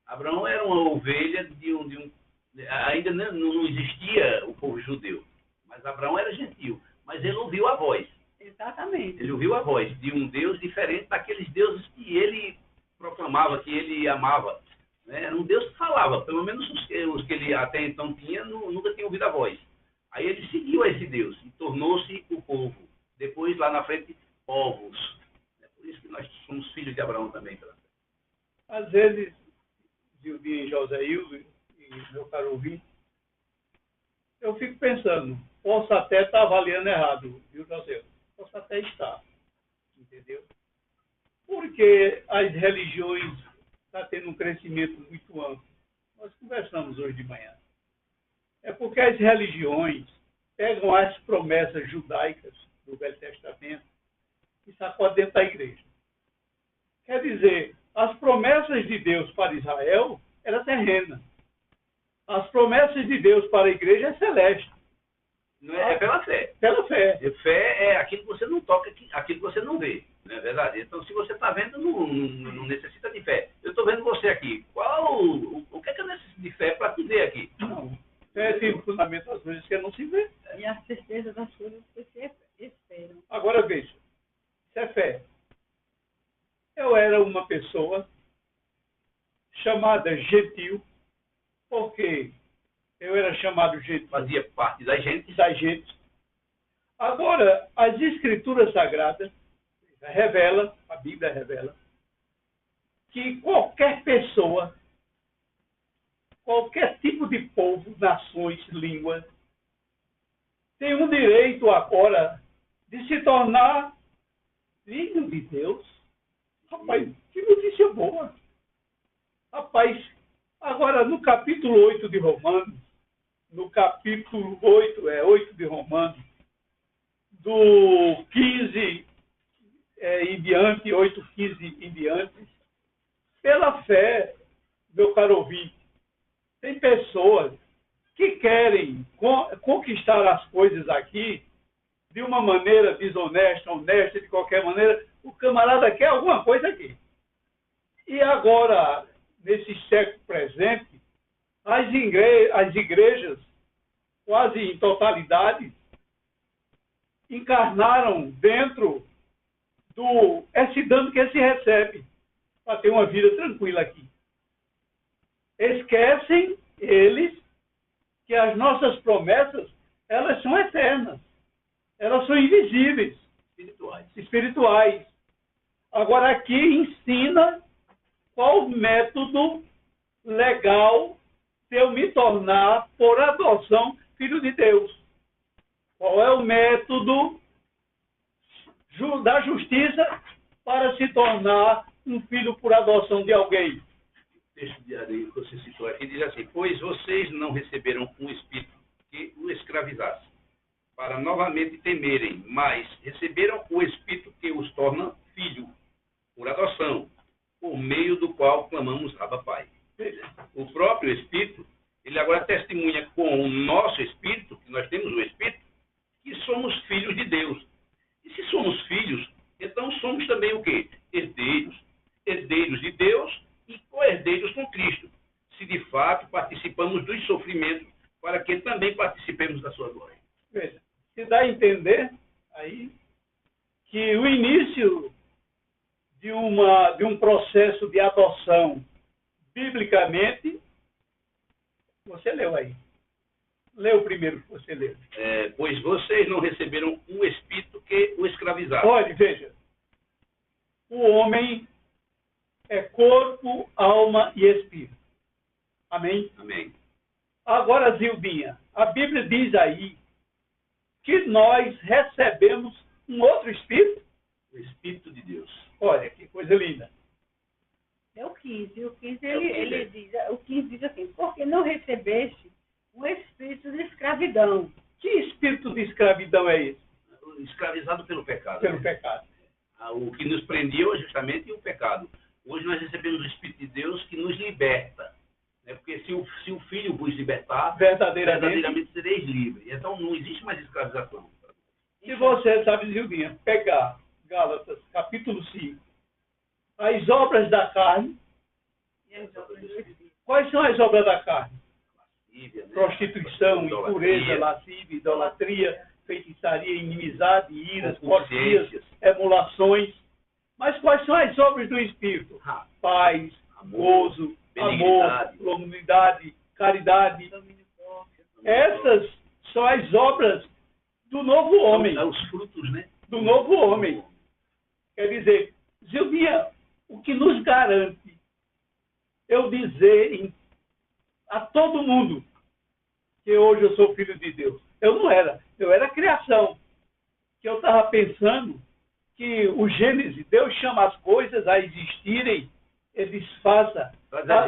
Abraão era uma ovelha ainda não existia o povo judeu, mas Abraão era gentil, mas ele ouviu a voz. Exatamente. Ele ouviu a voz de um Deus diferente daqueles deuses que ele proclamava, que ele amava. Né? Era um Deus que falava, pelo menos os que ele até então tinha, nunca tinha ouvido a voz. Aí ele seguiu esse Deus e tornou-se o povo. Depois, lá na frente, povos. É por isso que nós somos filhos de Abraão também. Às vezes, de José Hildo e meu caro ouvinte, eu fico pensando, posso até estar avaliando errado, viu, José? Posso até estar, entendeu? Porque as religiões estão tendo um crescimento muito amplo. Nós conversamos hoje de manhã. É porque as religiões pegam as promessas judaicas do Velho Testamento e sacodem dentro da igreja. Quer dizer, as promessas de Deus para Israel eram terrenas. As promessas de Deus para a igreja é celeste. Não é, é pela fé. Pela fé. Fé é aquilo que você não toca, aquilo que você não vê. Não é verdade? Então, se você está vendo, não necessita de fé. Eu estou vendo você aqui. O que é que eu necessito de fé para te ver aqui? Não. Fé tem o fundamento das coisas que não se vê. E a certeza das coisas que se esperam. Agora veja, isso é fé. Eu era uma pessoa chamada gentil, porque eu era chamado gentil Fazia parte da gente. da gente. Agora, as escrituras sagradas revelam, a Bíblia revela, que qualquer pessoa, qualquer tipo de povo, nações, línguas, tem um direito agora de se tornar filho de Deus. Rapaz, que notícia boa. Rapaz, agora no capítulo 8 de Romanos, no capítulo 8 de Romanos, do 15 em diante, 8:15 em diante, pela fé, meu caro ouvinte, tem pessoas que querem conquistar as coisas aqui de uma maneira desonesta, honesta, de qualquer maneira. O camarada quer alguma coisa aqui. E agora, nesse século presente, as igrejas, quase em totalidade, encarnaram dentro do esse dano que se recebe para ter uma vida tranquila aqui. Esquecem eles que as nossas promessas, elas são eternas. Elas são invisíveis, espirituais. Agora aqui ensina qual método legal de eu me tornar, por adoção, filho de Deus. Qual é o método da justiça para se tornar um filho por adoção de alguém? O texto de Ari que você citou aqui diz assim: pois vocês não receberam um espírito que o escravizasse, para novamente temerem, mas receberam o espírito que os torna filho, por adoção, por meio do qual clamamos Abba Pai. O próprio Espírito, ele agora testemunha com o nosso Espírito, que nós temos o Espírito, que somos filhos de Deus. E se somos filhos, então somos também o quê? Herdeiros. Herdeiros de Deus e co-herdeiros com Cristo. Se de fato participamos dos sofrimentos, para que também participemos da sua glória. Veja, se dá a entender aí que o início de um processo de adoção, biblicamente, você leu aí. Leu o primeiro que você leu. Pois vocês não receberam um espírito que o escravizasse. Olha, veja. O homem é corpo, alma e espírito. Amém? Amém. Agora, Zildinha, a Bíblia diz aí que nós recebemos um outro espírito. O Espírito de Deus. Olha, que coisa linda. É o 15. O 15, o 15 diz assim: porque não recebeste um espírito de escravidão. Que espírito de escravidão é esse? Escravizado pelo pecado. Pelo pecado. O que nos prendia é justamente o pecado. Hoje nós recebemos o Espírito de Deus que nos liberta. Né? Porque se o Filho vos libertar, verdadeiramente sereis livres. Então não existe mais escravização. Se você sabe, Zildinha, pegar Gálatas, capítulo 5, as obras da carne. E as obras do Espírito. Quais são as obras da carne? Lascívia, né? Prostituição, impureza, lascívia, idolatria, feitiçaria, inimizade, iras, porfias, emulações. Mas quais são as obras do Espírito? Paz, gozo, amor, longanimidade, caridade. Essas são as obras do novo homem. São os frutos, né? Do novo homem. Quer dizer, Zildinha, o que nos garante eu dizer a todo mundo que hoje eu sou filho de Deus? Eu não era. Eu era criação. Que eu estava pensando que o Gênesis, Deus chama as coisas a existirem, ele desfaça.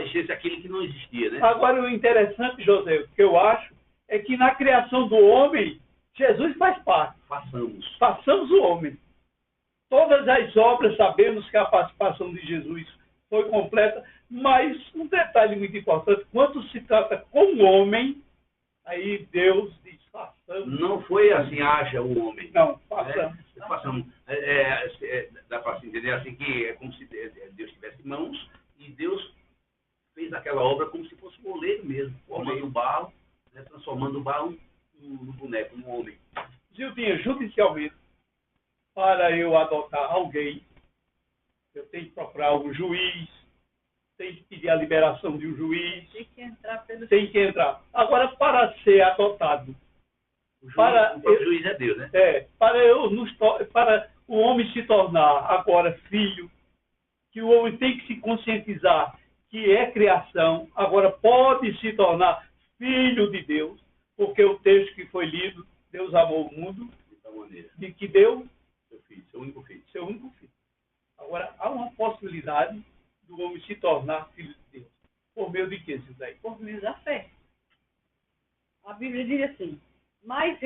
Existisse aquilo que não existia, né? Agora, o interessante, José, o que eu acho, é que na criação do homem, Jesus faz parte. Façamos o homem. Todas as obras, sabemos que a participação de Jesus foi completa, mas um detalhe muito importante, quando se trata com o homem, aí Deus diz, façamos. Não foi assim, haja o homem. Não, façamos. Façamos. Dá para se entender assim que é como se Deus tivesse mãos e Deus fez aquela obra como se fosse um oleiro mesmo, formando o barro, né, transformando o barro no boneco, no homem. Gildinha, judicialmente, para eu adotar alguém, eu tenho que procurar um juiz, tenho que pedir a liberação de um juiz, Tem que entrar pelo... tem que entrar. Agora, para ser adotado, O próprio juiz é Deus, né? para o homem se tornar agora filho, que o homem tem que se conscientizar que é criação, agora pode se tornar filho de Deus, porque o texto que foi lido, Deus amou o mundo, De tal maneira. de que deu Seu filho, seu único filho. seu único filho. Agora, há uma possibilidade do homem se tornar filho de Deus. Por meio de que, Cisé? Por meio da fé. A Bíblia diz assim, mas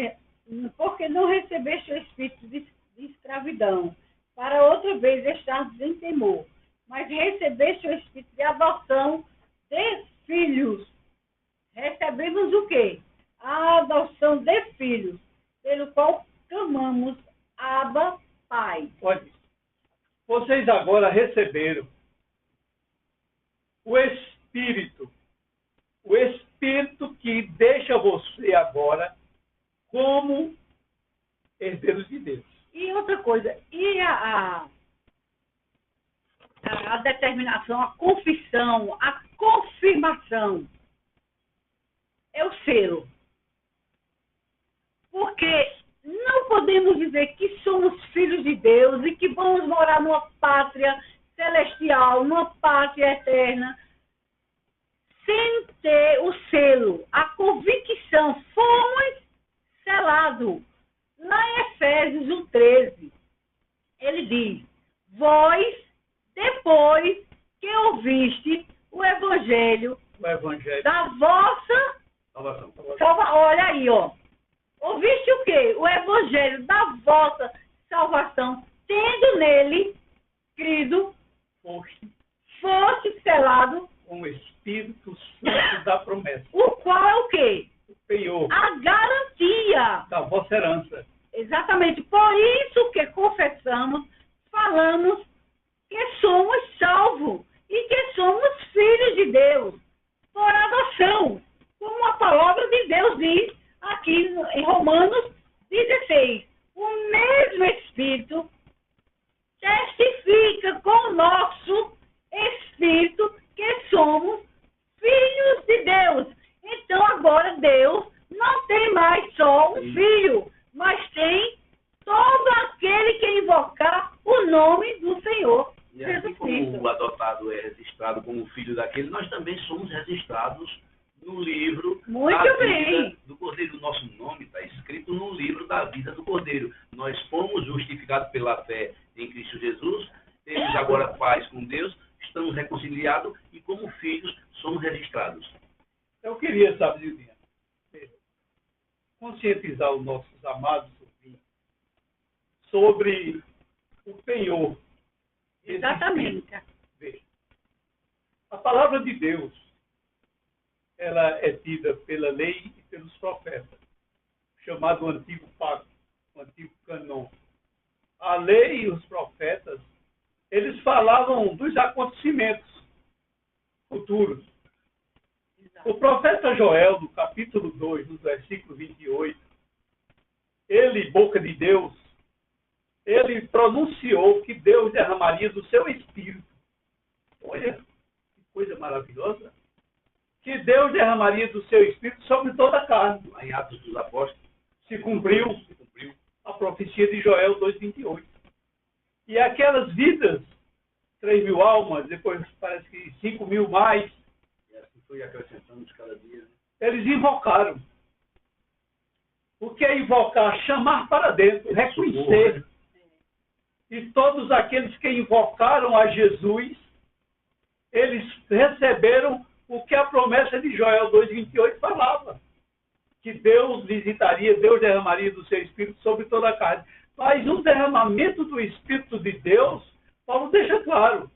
porque não recebeste o espírito de escravidão, para outra vez estardes em temor, mas recebeste o espírito de adoção de filhos. Recebemos o quê? A adoção de filhos, pelo qual clamamos Abba, Pai. Olha, vocês agora receberam o Espírito que deixa você agora como herdeiro de Deus. E outra coisa, e a determinação, a confissão, a confirmação é o selo. Porque não podemos dizer que somos filhos de Deus e que vamos morar numa pátria celestial, numa pátria eterna, sem ter o selo, a convicção. Fomos selados. Lá em Efésios 1,13, ele diz, vós, depois que ouviste o evangelho da vossa Salvação. olha aí, ó. Ouviste o quê? O evangelho da vossa salvação, tendo nele crido, foste selado Com o Espírito Santo da promessa. o qual é o quê? O penhor A garantia. da vossa herança. Exatamente. Por isso que confessamos, falamos que somos salvos e que somos filhos de Deus por adoção, como a palavra de Deus diz aqui em Romanos 16. O mesmo Espírito testifica com o nosso Espírito que somos filhos de Deus. Então agora Deus não tem mais só um filho, mas tem todo aquele que invocar o nome do Senhor E assim Jesus como Cristo. o adotado é registrado como filho daquele, nós também somos registrados no livro Muito da bem. vida do Cordeiro. O nosso nome está escrito no livro da vida do Cordeiro. Nós fomos justificados pela fé em Cristo Jesus, temos agora paz com Deus, estamos reconciliados e como filhos somos registrados. Eu queria, sabe, Lildinha, conscientizar os nossos amados ouvintes sobre o penhor. desse Exatamente. Espírito. Veja, a palavra de Deus, ela é tida pela lei e pelos profetas, chamado Antigo Pacto, o Antigo Canon. A lei e os profetas, eles falavam dos acontecimentos futuros. O profeta Joel, no capítulo 2, no versículo 28, ele, boca de Deus, ele pronunciou que Deus derramaria do seu espírito. Olha, que coisa maravilhosa. Que Deus derramaria do seu espírito sobre toda a carne. Lá em Atos dos Apóstolos, Se cumpriu a profecia de Joel 2,28. E aquelas vidas, 3.000 almas, depois parece que 5.000 mais, e assim foi acrescentando de cada dia. Né? eles invocaram. O que é invocar? Chamar para dentro, reconhecer. E todos aqueles que invocaram a Jesus, eles receberam o que a promessa de Joel 2,28 falava. Que Deus visitaria, Deus derramaria do seu Espírito sobre toda a carne. Mas o derramamento do Espírito de Deus, Paulo deixa claro,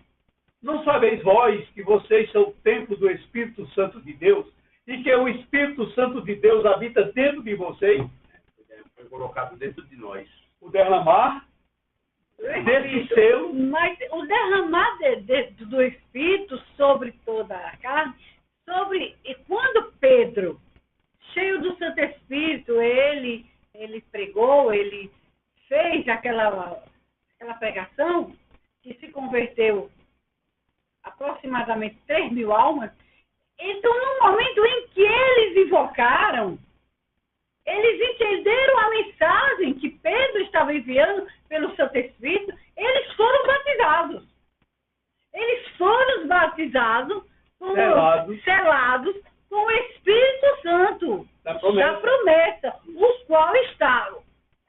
Não sabeis vós que vocês são o templo do Espírito Santo de Deus e que o Espírito Santo de Deus habita dentro de vocês? Foi colocado dentro de nós. O derramar desse selo. Mas o derramar do Espírito sobre toda a carne, e quando Pedro, cheio do Santo Espírito, ele pregou, ele fez aquela pregação, que se converteu aproximadamente 3.000 almas. Então, no momento em que eles invocaram, eles entenderam a mensagem que Pedro estava enviando pelo Santo Espírito, eles foram batizados. Eles foram batizados, selados com o Espírito Santo Da promessa. o qual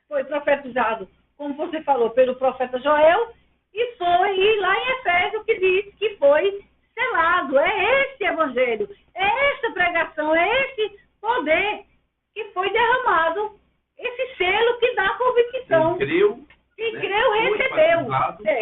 foi profetizado, como você falou, pelo profeta Joel, e lá em Efésios que diz que foi selado. É esse evangelho, é essa pregação, é esse poder que foi derramado, esse selo que dá convicção. Quem creu, recebeu.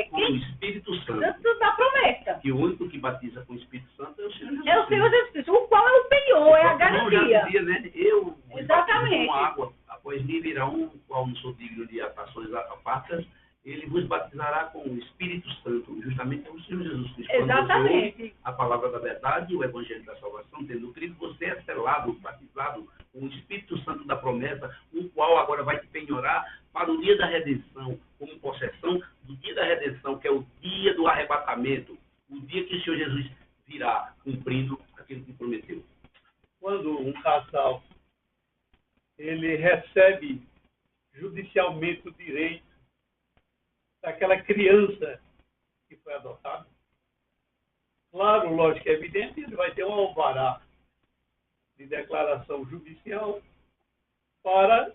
Com o Espírito Santo. Santo da promessa. Que o único que batiza com o Espírito Santo é o Senhor Jesus. É o Senhor Jesus Cristo, o qual é o penhor, é a Já garantia. dizia, né? Eu Exatamente. com água, após mim virá um qual não sou digno de atações apartas, ele vos batizará com o Espírito Santo, justamente é o Senhor Jesus Cristo. Quando você Exatamente. ouve a palavra da verdade, o Evangelho da Salvação, tendo crido, você é selado, batizado com o Espírito Santo da promessa, o qual agora vai te penhorar para o dia da redenção, como possessão do dia da redenção, que é o dia do arrebatamento, o dia que o Senhor Jesus virá cumprindo aquilo que prometeu. Quando um casal ele recebe judicialmente o direito daquela criança que foi adotada, claro, lógico, é evidente, ele vai ter um alvará de declaração judicial para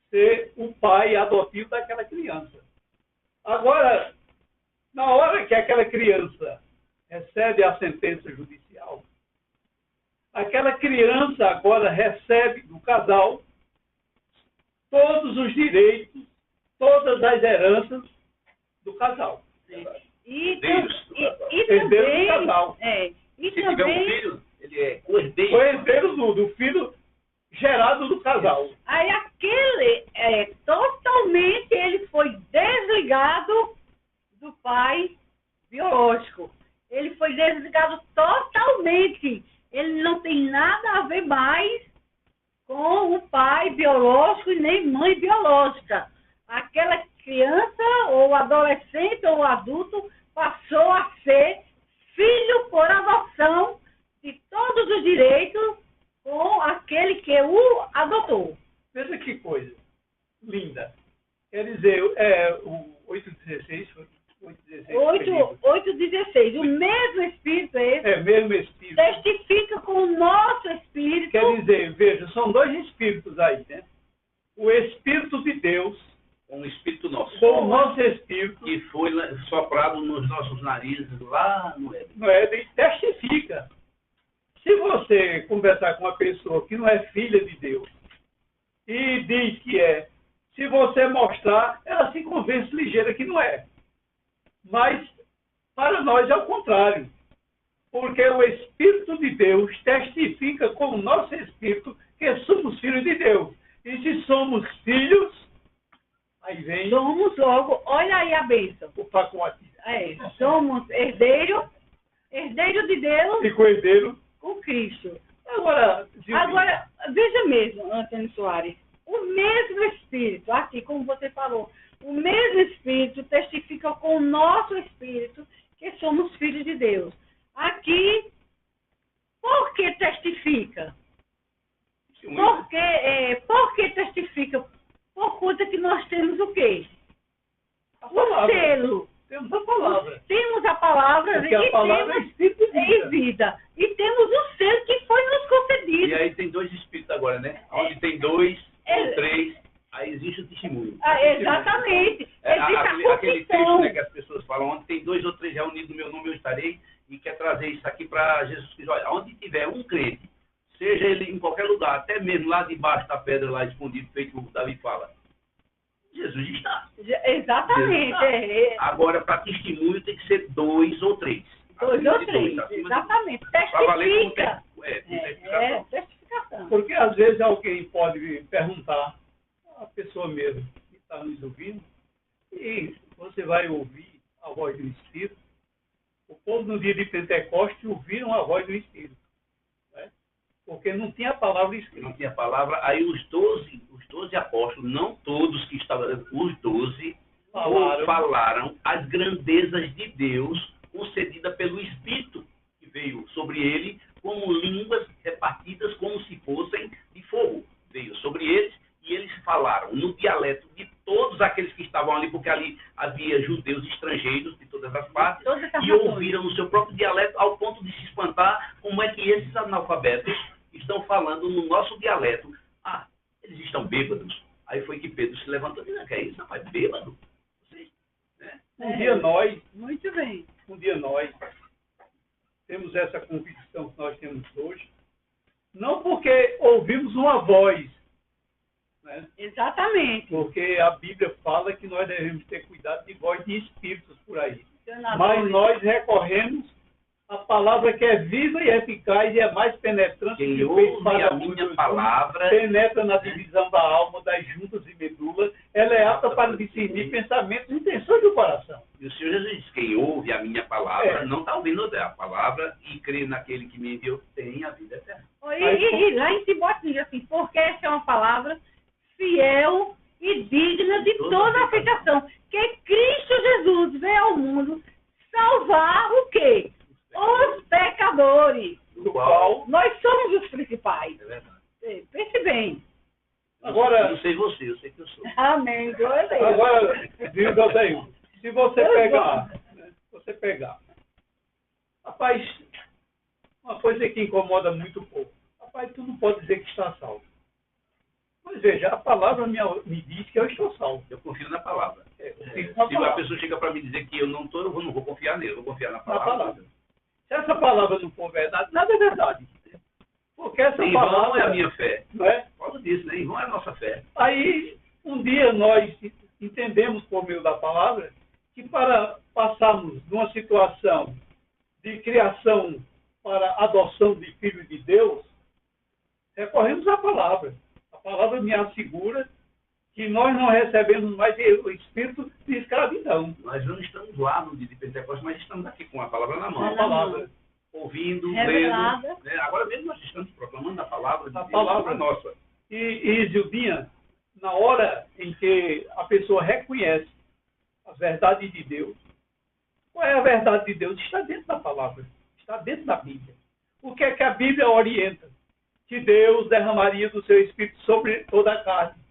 ser o pai adotivo daquela criança. Agora, na hora que aquela criança recebe a sentença judicial, aquela criança agora recebe do casal todos os direitos, todas as heranças do casal. E Herdeiros do também, do casal. E Se tiver um também, filho, ele é o O herdeiro do filho gerado do casal. aí aquele, totalmente ele foi desligado do pai biológico. Ele foi desligado totalmente. Ele não tem nada a ver mais com o pai biológico e nem mãe biológica. Aquela criança, ou adolescente, ou adulto, passou a ser filho por adoção de todos os direitos com aquele que o adotou. Veja que coisa linda. Quer dizer, o 8,16 foi 8,16. 8,16. O mesmo Espírito Mesmo Espírito. testifica com o nosso Espírito. Quer dizer, veja, são dois Espíritos aí, né? O Espírito de Deus com o Espírito nosso, com o nosso Espírito, que foi soprado nos nossos narizes lá no Éden. no Éden, testifica. Se você conversar com uma pessoa que não é filha de Deus e diz que é, se você mostrar, ela se convence ligeira que não é. Mas, para nós, é o contrário. Porque o Espírito de Deus testifica com o nosso Espírito que somos filhos de Deus. E se somos filhos, aí vem Somos logo, olha aí a bênção. o pacote. Somos herdeiro de Deus E co-herdeiro. com Cristo. Agora, Veja mesmo, Antônio Soares, o mesmo Espírito, aqui como você falou, o mesmo Espírito testifica com o nosso Espírito que somos filhos de Deus. Aqui, por que testifica? Por que testifica? Por conta que nós temos o quê? O selo. Temos a palavra. Temos a palavra Porque a palavra é Espírito em vida. E temos o selo que foi nos concedido. E aí tem dois Espíritos agora, né? Onde tem dois ou três, aí existe o testemunho. Exatamente. Existe Aquele texto, confissão. né, que as pessoas falam, onde tem dois ou três reunidos no meu nome, eu estarei, e quer trazer isso aqui para Jesus Cristo. Olha, onde tiver um crente, seja ele em qualquer lugar, até mesmo lá debaixo da pedra, lá escondido, feito o Davi fala, Jesus está. Exatamente. Agora, para testemunho, tem que ser dois ou três. 2 ou 3, acima de 2. exatamente. Para valer como Testifica. testificação. Testificação. Porque às vezes alguém pode me perguntar, a pessoa mesmo que está nos ouvindo, e você vai ouvir a voz do Espírito. O povo no dia de Pentecostes ouviram a voz do Espírito. Né? Porque não tinha a palavra escrita. Não tinha palavra. Aí os 12 apóstolos, não todos que estavam, os 12 falaram as grandezas de Deus concedida pelo Espírito que veio sobre ele como línguas repartidas como se fossem de fogo. Veio sobre eles e eles falaram no dialeto de todos aqueles que estavam ali, porque ali havia judeus estrangeiros de todas as partes, e ouviram no seu próprio dialeto ao ponto de se espantar como é que esses analfabetos estão falando no nosso dialeto. Ah, eles estão bêbados. Aí foi que Pedro se levantou e disse, que é isso, rapaz, bêbado? Vocês, né? Muito bem. Um dia nós temos essa convicção que nós temos hoje, não porque ouvimos uma voz, né? Exatamente. Porque a Bíblia fala que nós devemos ter cuidado de voz de espíritos por aí. Senador. Mas nós recorremos à palavra que é viva e eficaz e é mais penetrante Quem que ouve a dois minha gumes, palavra, penetra na divisão da alma, das juntas e medulas, ela é apta para discernir pensamentos e intenções do coração. e o Senhor Jesus diz, quem ouve a minha palavra, não está ouvindo a palavra e crê naquele que me enviou, tem a vida eterna. E lá em Timóteo diz assim, porque essa é uma palavra fiel e digna de toda aceitação, que Cristo Jesus veio ao mundo salvar o quê? Os pecadores. Do qual, Nós somos os principais. é verdade. Pense bem. Agora, Eu não sei você, eu sei que eu sou. Amém. Glória a Deus. agora, viu, Deus, se você pegar, né, rapaz, uma coisa que incomoda muito o povo. Rapaz, tu não pode dizer que está salvo. Mas veja, a palavra me diz que eu estou salvo. Eu confio na palavra. Eu Se confio na a palavra. pessoa chega para me dizer que eu não estou, eu não vou confiar nele, eu vou confiar na Na palavra. palavra. Se essa palavra não for verdade, nada é verdade. Porque essa Em vão palavra é a minha fé. não é? Por causa disso, né? Em vão é a nossa fé. Aí, um dia nós entendemos por meio da palavra que para passarmos de uma situação de criação para adoção de filho de Deus, recorremos à palavra. A palavra me assegura que nós não recebemos mais o espírito de escravidão. Nós não estamos lá no dia de Pentecostes, mas estamos aqui com a palavra na mão. A palavra. Ouvindo, Revelada. lendo. Né? Agora mesmo nós estamos proclamando a palavra de A Deus, palavra. a nossa. E Zildinha, na hora em que a pessoa reconhece a verdade de Deus, qual é a verdade de Deus? Está dentro da palavra, está dentro da Bíblia. O que é que a Bíblia orienta? Que Deus derramaria do seu Espírito sobre toda a carne.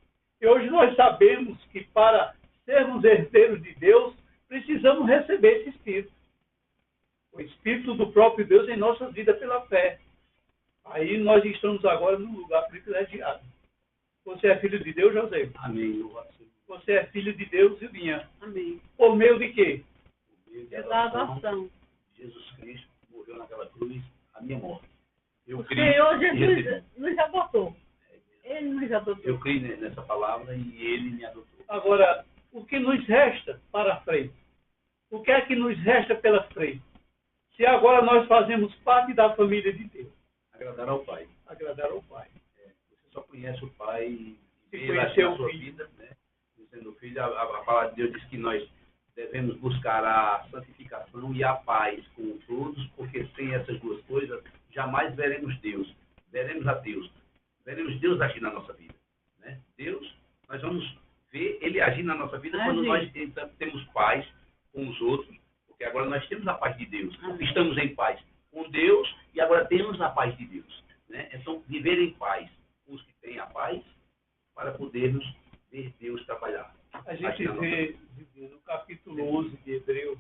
E hoje nós sabemos que para sermos herdeiros de Deus, precisamos receber esse Espírito. O Espírito do próprio Deus em nossa vida pela fé. Aí nós estamos agora num lugar privilegiado. Você é filho de Deus, José? Amém. Louvado seja Você é filho de Deus, Silvinha. Amém. Por meio de quê? o Deus É da da adoção. adoção. Jesus Cristo morreu naquela cruz, a minha morte. Eu O criei Senhor e recebi. Jesus nos adotou. Ele nos adotou. Eu criei nessa palavra e ele me adotou. Agora, o que nos resta para frente? O que é que nos resta pela frente? Se agora nós fazemos parte da família de Deus, Agradar ao Pai. agradar ao Pai. Você só conhece o Pai e Se vê conhecer na o sua Filho. vida, né? Sendo filho, a palavra de Deus diz que nós devemos buscar a santificação e a paz com todos, porque sem essas duas coisas jamais veremos Deus. Veremos a Deus. Veremos Deus agir na nossa vida. Né? Deus, nós vamos ver Ele agir na nossa vida quando nós temos paz com os outros, porque agora nós temos a paz de Deus. Estamos em paz com Deus e agora temos a paz de Deus. Né? Então, viver em paz com os que têm a paz para podermos ver Deus trabalhar. A gente vê no capítulo 11 de Hebreus,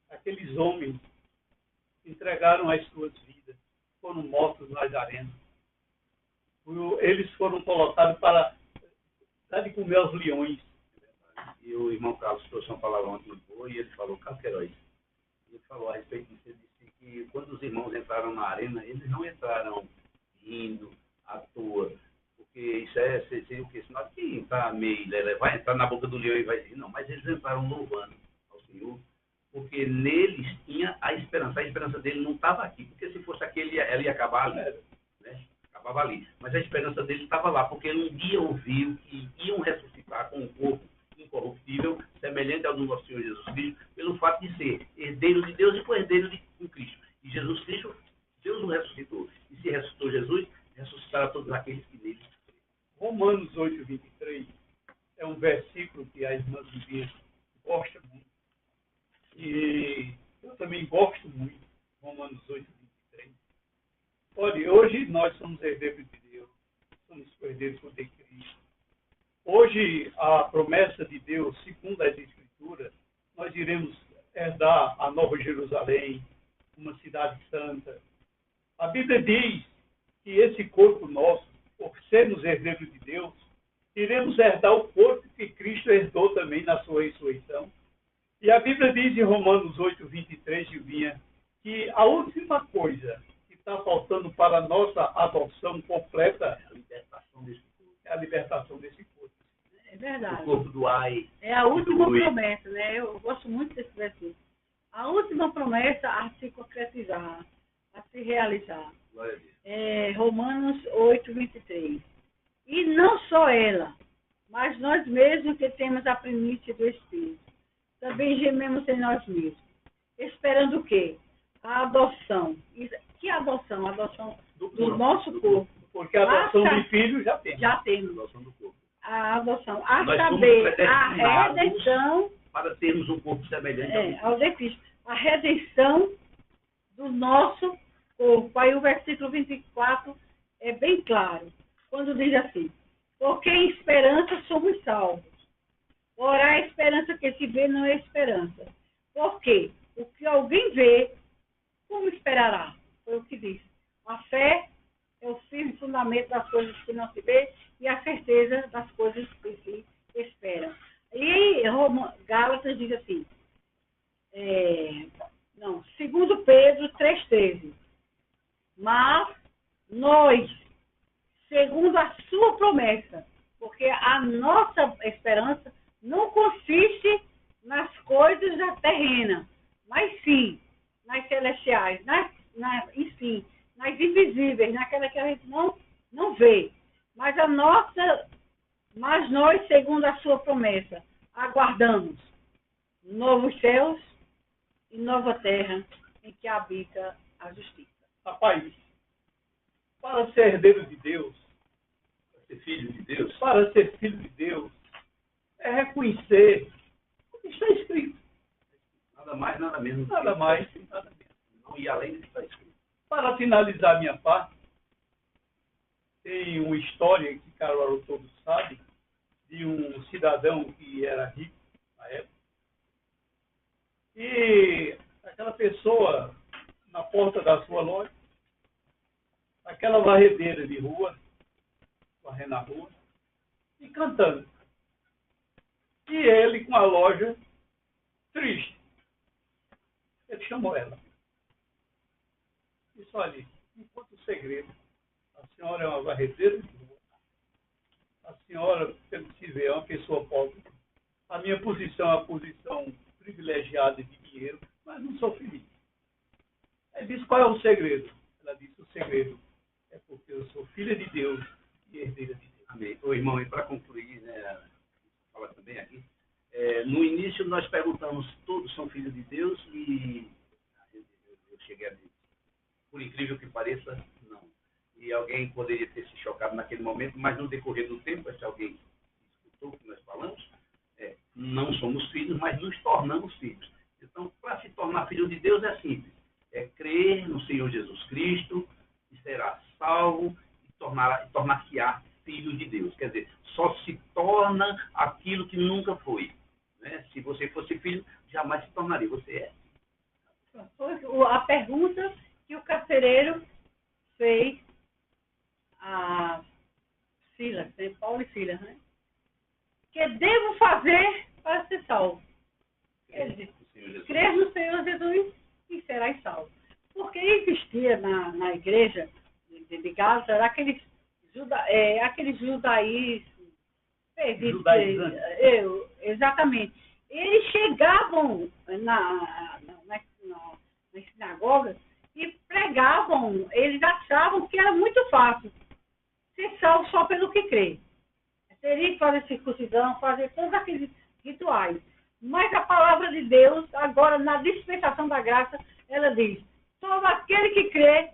aqueles homens entregaram as suas vidas, foram mortos nas arenas. Eles foram colocados para dar de comer aos leões. E o irmão Carlos trouxe uma palavra ontem muito boa e ele falou, Casqueiroz, ele falou a respeito disso, ele disse que quando os irmãos entraram na arena, eles não entraram rindo à toa, porque isso seria o que? Sinal que está meio, vai entrar na boca do leão e vai dizer, não, mas eles entraram louvando ao Senhor, porque neles tinha a esperança. A esperança dele não estava aqui, porque se fosse aqui, ela ia acabar ali. Né? Acabava ali. Mas a esperança dele estava lá, porque ele um dia ouviu que iam ressuscitar com um corpo incorruptível, semelhante ao do nosso Senhor Jesus Cristo, pelo fato de ser herdeiro de Deus e co-herdeiro com Cristo. E Jesus Cristo, Deus o ressuscitou. E se ressuscitou Jesus, ressuscitará todos aqueles que nele creem. Romanos 8:23 é um versículo que a irmã Viviane gosta muito. E eu também gosto muito. Romanos 8:23. Olha, hoje nós somos herdeiros de Deus. Somos herdeiros por Cristo. Hoje, a promessa de Deus, segundo as Escrituras, nós iremos herdar a Nova Jerusalém, uma cidade santa. A Bíblia diz que esse corpo nosso, por sermos herdeiros de Deus, iremos herdar o corpo que Cristo herdou também na sua ressurreição. E a Bíblia diz em Romanos 8:23, Gilvinha, que a última coisa que está faltando para a nossa adoção completa A libertação desse corpo. é a libertação desse corpo. É verdade. O corpo do ai. É a última do promessa, né? Eu gosto muito desse versículo. A última promessa a se concretizar, a se realizar. Glória a Deus. É Romanos 8:23. E não só ela, mas nós mesmos que temos a primícia do Espírito, também gememos em nós mesmos, esperando o quê? A adoção. Que adoção? A adoção do nosso corpo. Porque a adoção de filhos já tem. Já temos. Adoção do corpo. A adoção. A Nós somos saber, a predestinados redenção. para termos um corpo semelhante ao Ao de Cristo. A redenção do nosso corpo. Aí o versículo 24 é bem claro. Quando diz assim: porque em esperança somos salvos. Ora, a esperança que se vê não é esperança. Porque o que alguém vê, como esperará? Foi o que diz. A fé é o firme fundamento das coisas que não se vê e a certeza das coisas que se esperam. E Gálatas diz assim, segundo Pedro 3,13. Mas nós, segundo a sua promessa, porque a nossa esperança não consiste nas coisas da terrena, mas sim nas celestiais, enfim, nas invisíveis, naquela que a gente não vê. Mas nós, segundo a sua promessa, aguardamos novos céus e nova terra em que habita a justiça. Rapaz, para ser herdeiro de Deus, para ser filho de Deus, para ser filho de Deus, é reconhecer o que está escrito. nada mais, nada menos. Nada mais, nada menos. Não ir além do que está escrito. Para finalizar a minha parte, tem uma história que Caruaru todo sabe, de um cidadão que era rico na época. E aquela pessoa, na porta da sua loja, aquela varredeira de rua, varrendo a rua, e cantando. E ele com a loja triste. Ele chamou ela. Disse, olha, enquanto o segredo, a senhora é uma varredeira de rua. A senhora, pelo que se vê, é uma pessoa pobre. A minha posição é uma posição privilegiada de dinheiro, mas não sou feliz. Ele disse, qual é o segredo? Ela disse, o segredo é porque eu sou filha de Deus e herdeira de Deus. Amém. Ô, irmão, e para concluir, né, falar também aqui, no início nós perguntamos, todos são filhos de Deus? E eu cheguei a dizer, por incrível que pareça, não. E alguém poderia ter se chocado naquele momento, mas no decorrer do tempo, se alguém escutou o que nós falamos, não somos filhos, mas nos tornamos filhos. Então, para se tornar filho de Deus é simples. É crer no Senhor Jesus Cristo, e será salvo, e tornar-se-á filho de Deus. Quer dizer, só se torna aquilo que nunca foi. Né? Se você fosse filho, jamais se tornaria. Você é. Foi a pergunta que o carcereiro fez a Silas, Paulo e Silas, né? Que devo fazer para ser salvo? Ele disse, crer no Senhor Jesus e serás salvo. Porque existia na igreja de Gálatas aqueles judaísmos, Judaizantes. exatamente. eles chegavam nas sinagogas e pregavam, eles achavam que era muito fácil ser salvo só pelo que crê. Teria que fazer circuncisão, fazer todos aqueles rituais. Mas a palavra de Deus, agora na dispensação da graça, ela diz: todo aquele que crê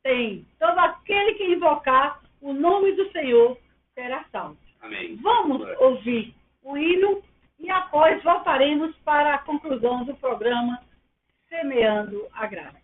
tem, todo aquele que invocar o nome do Senhor será salvo. Amém. Vamos ouvir o hino e após voltaremos para a conclusão do programa Semeando a Graça.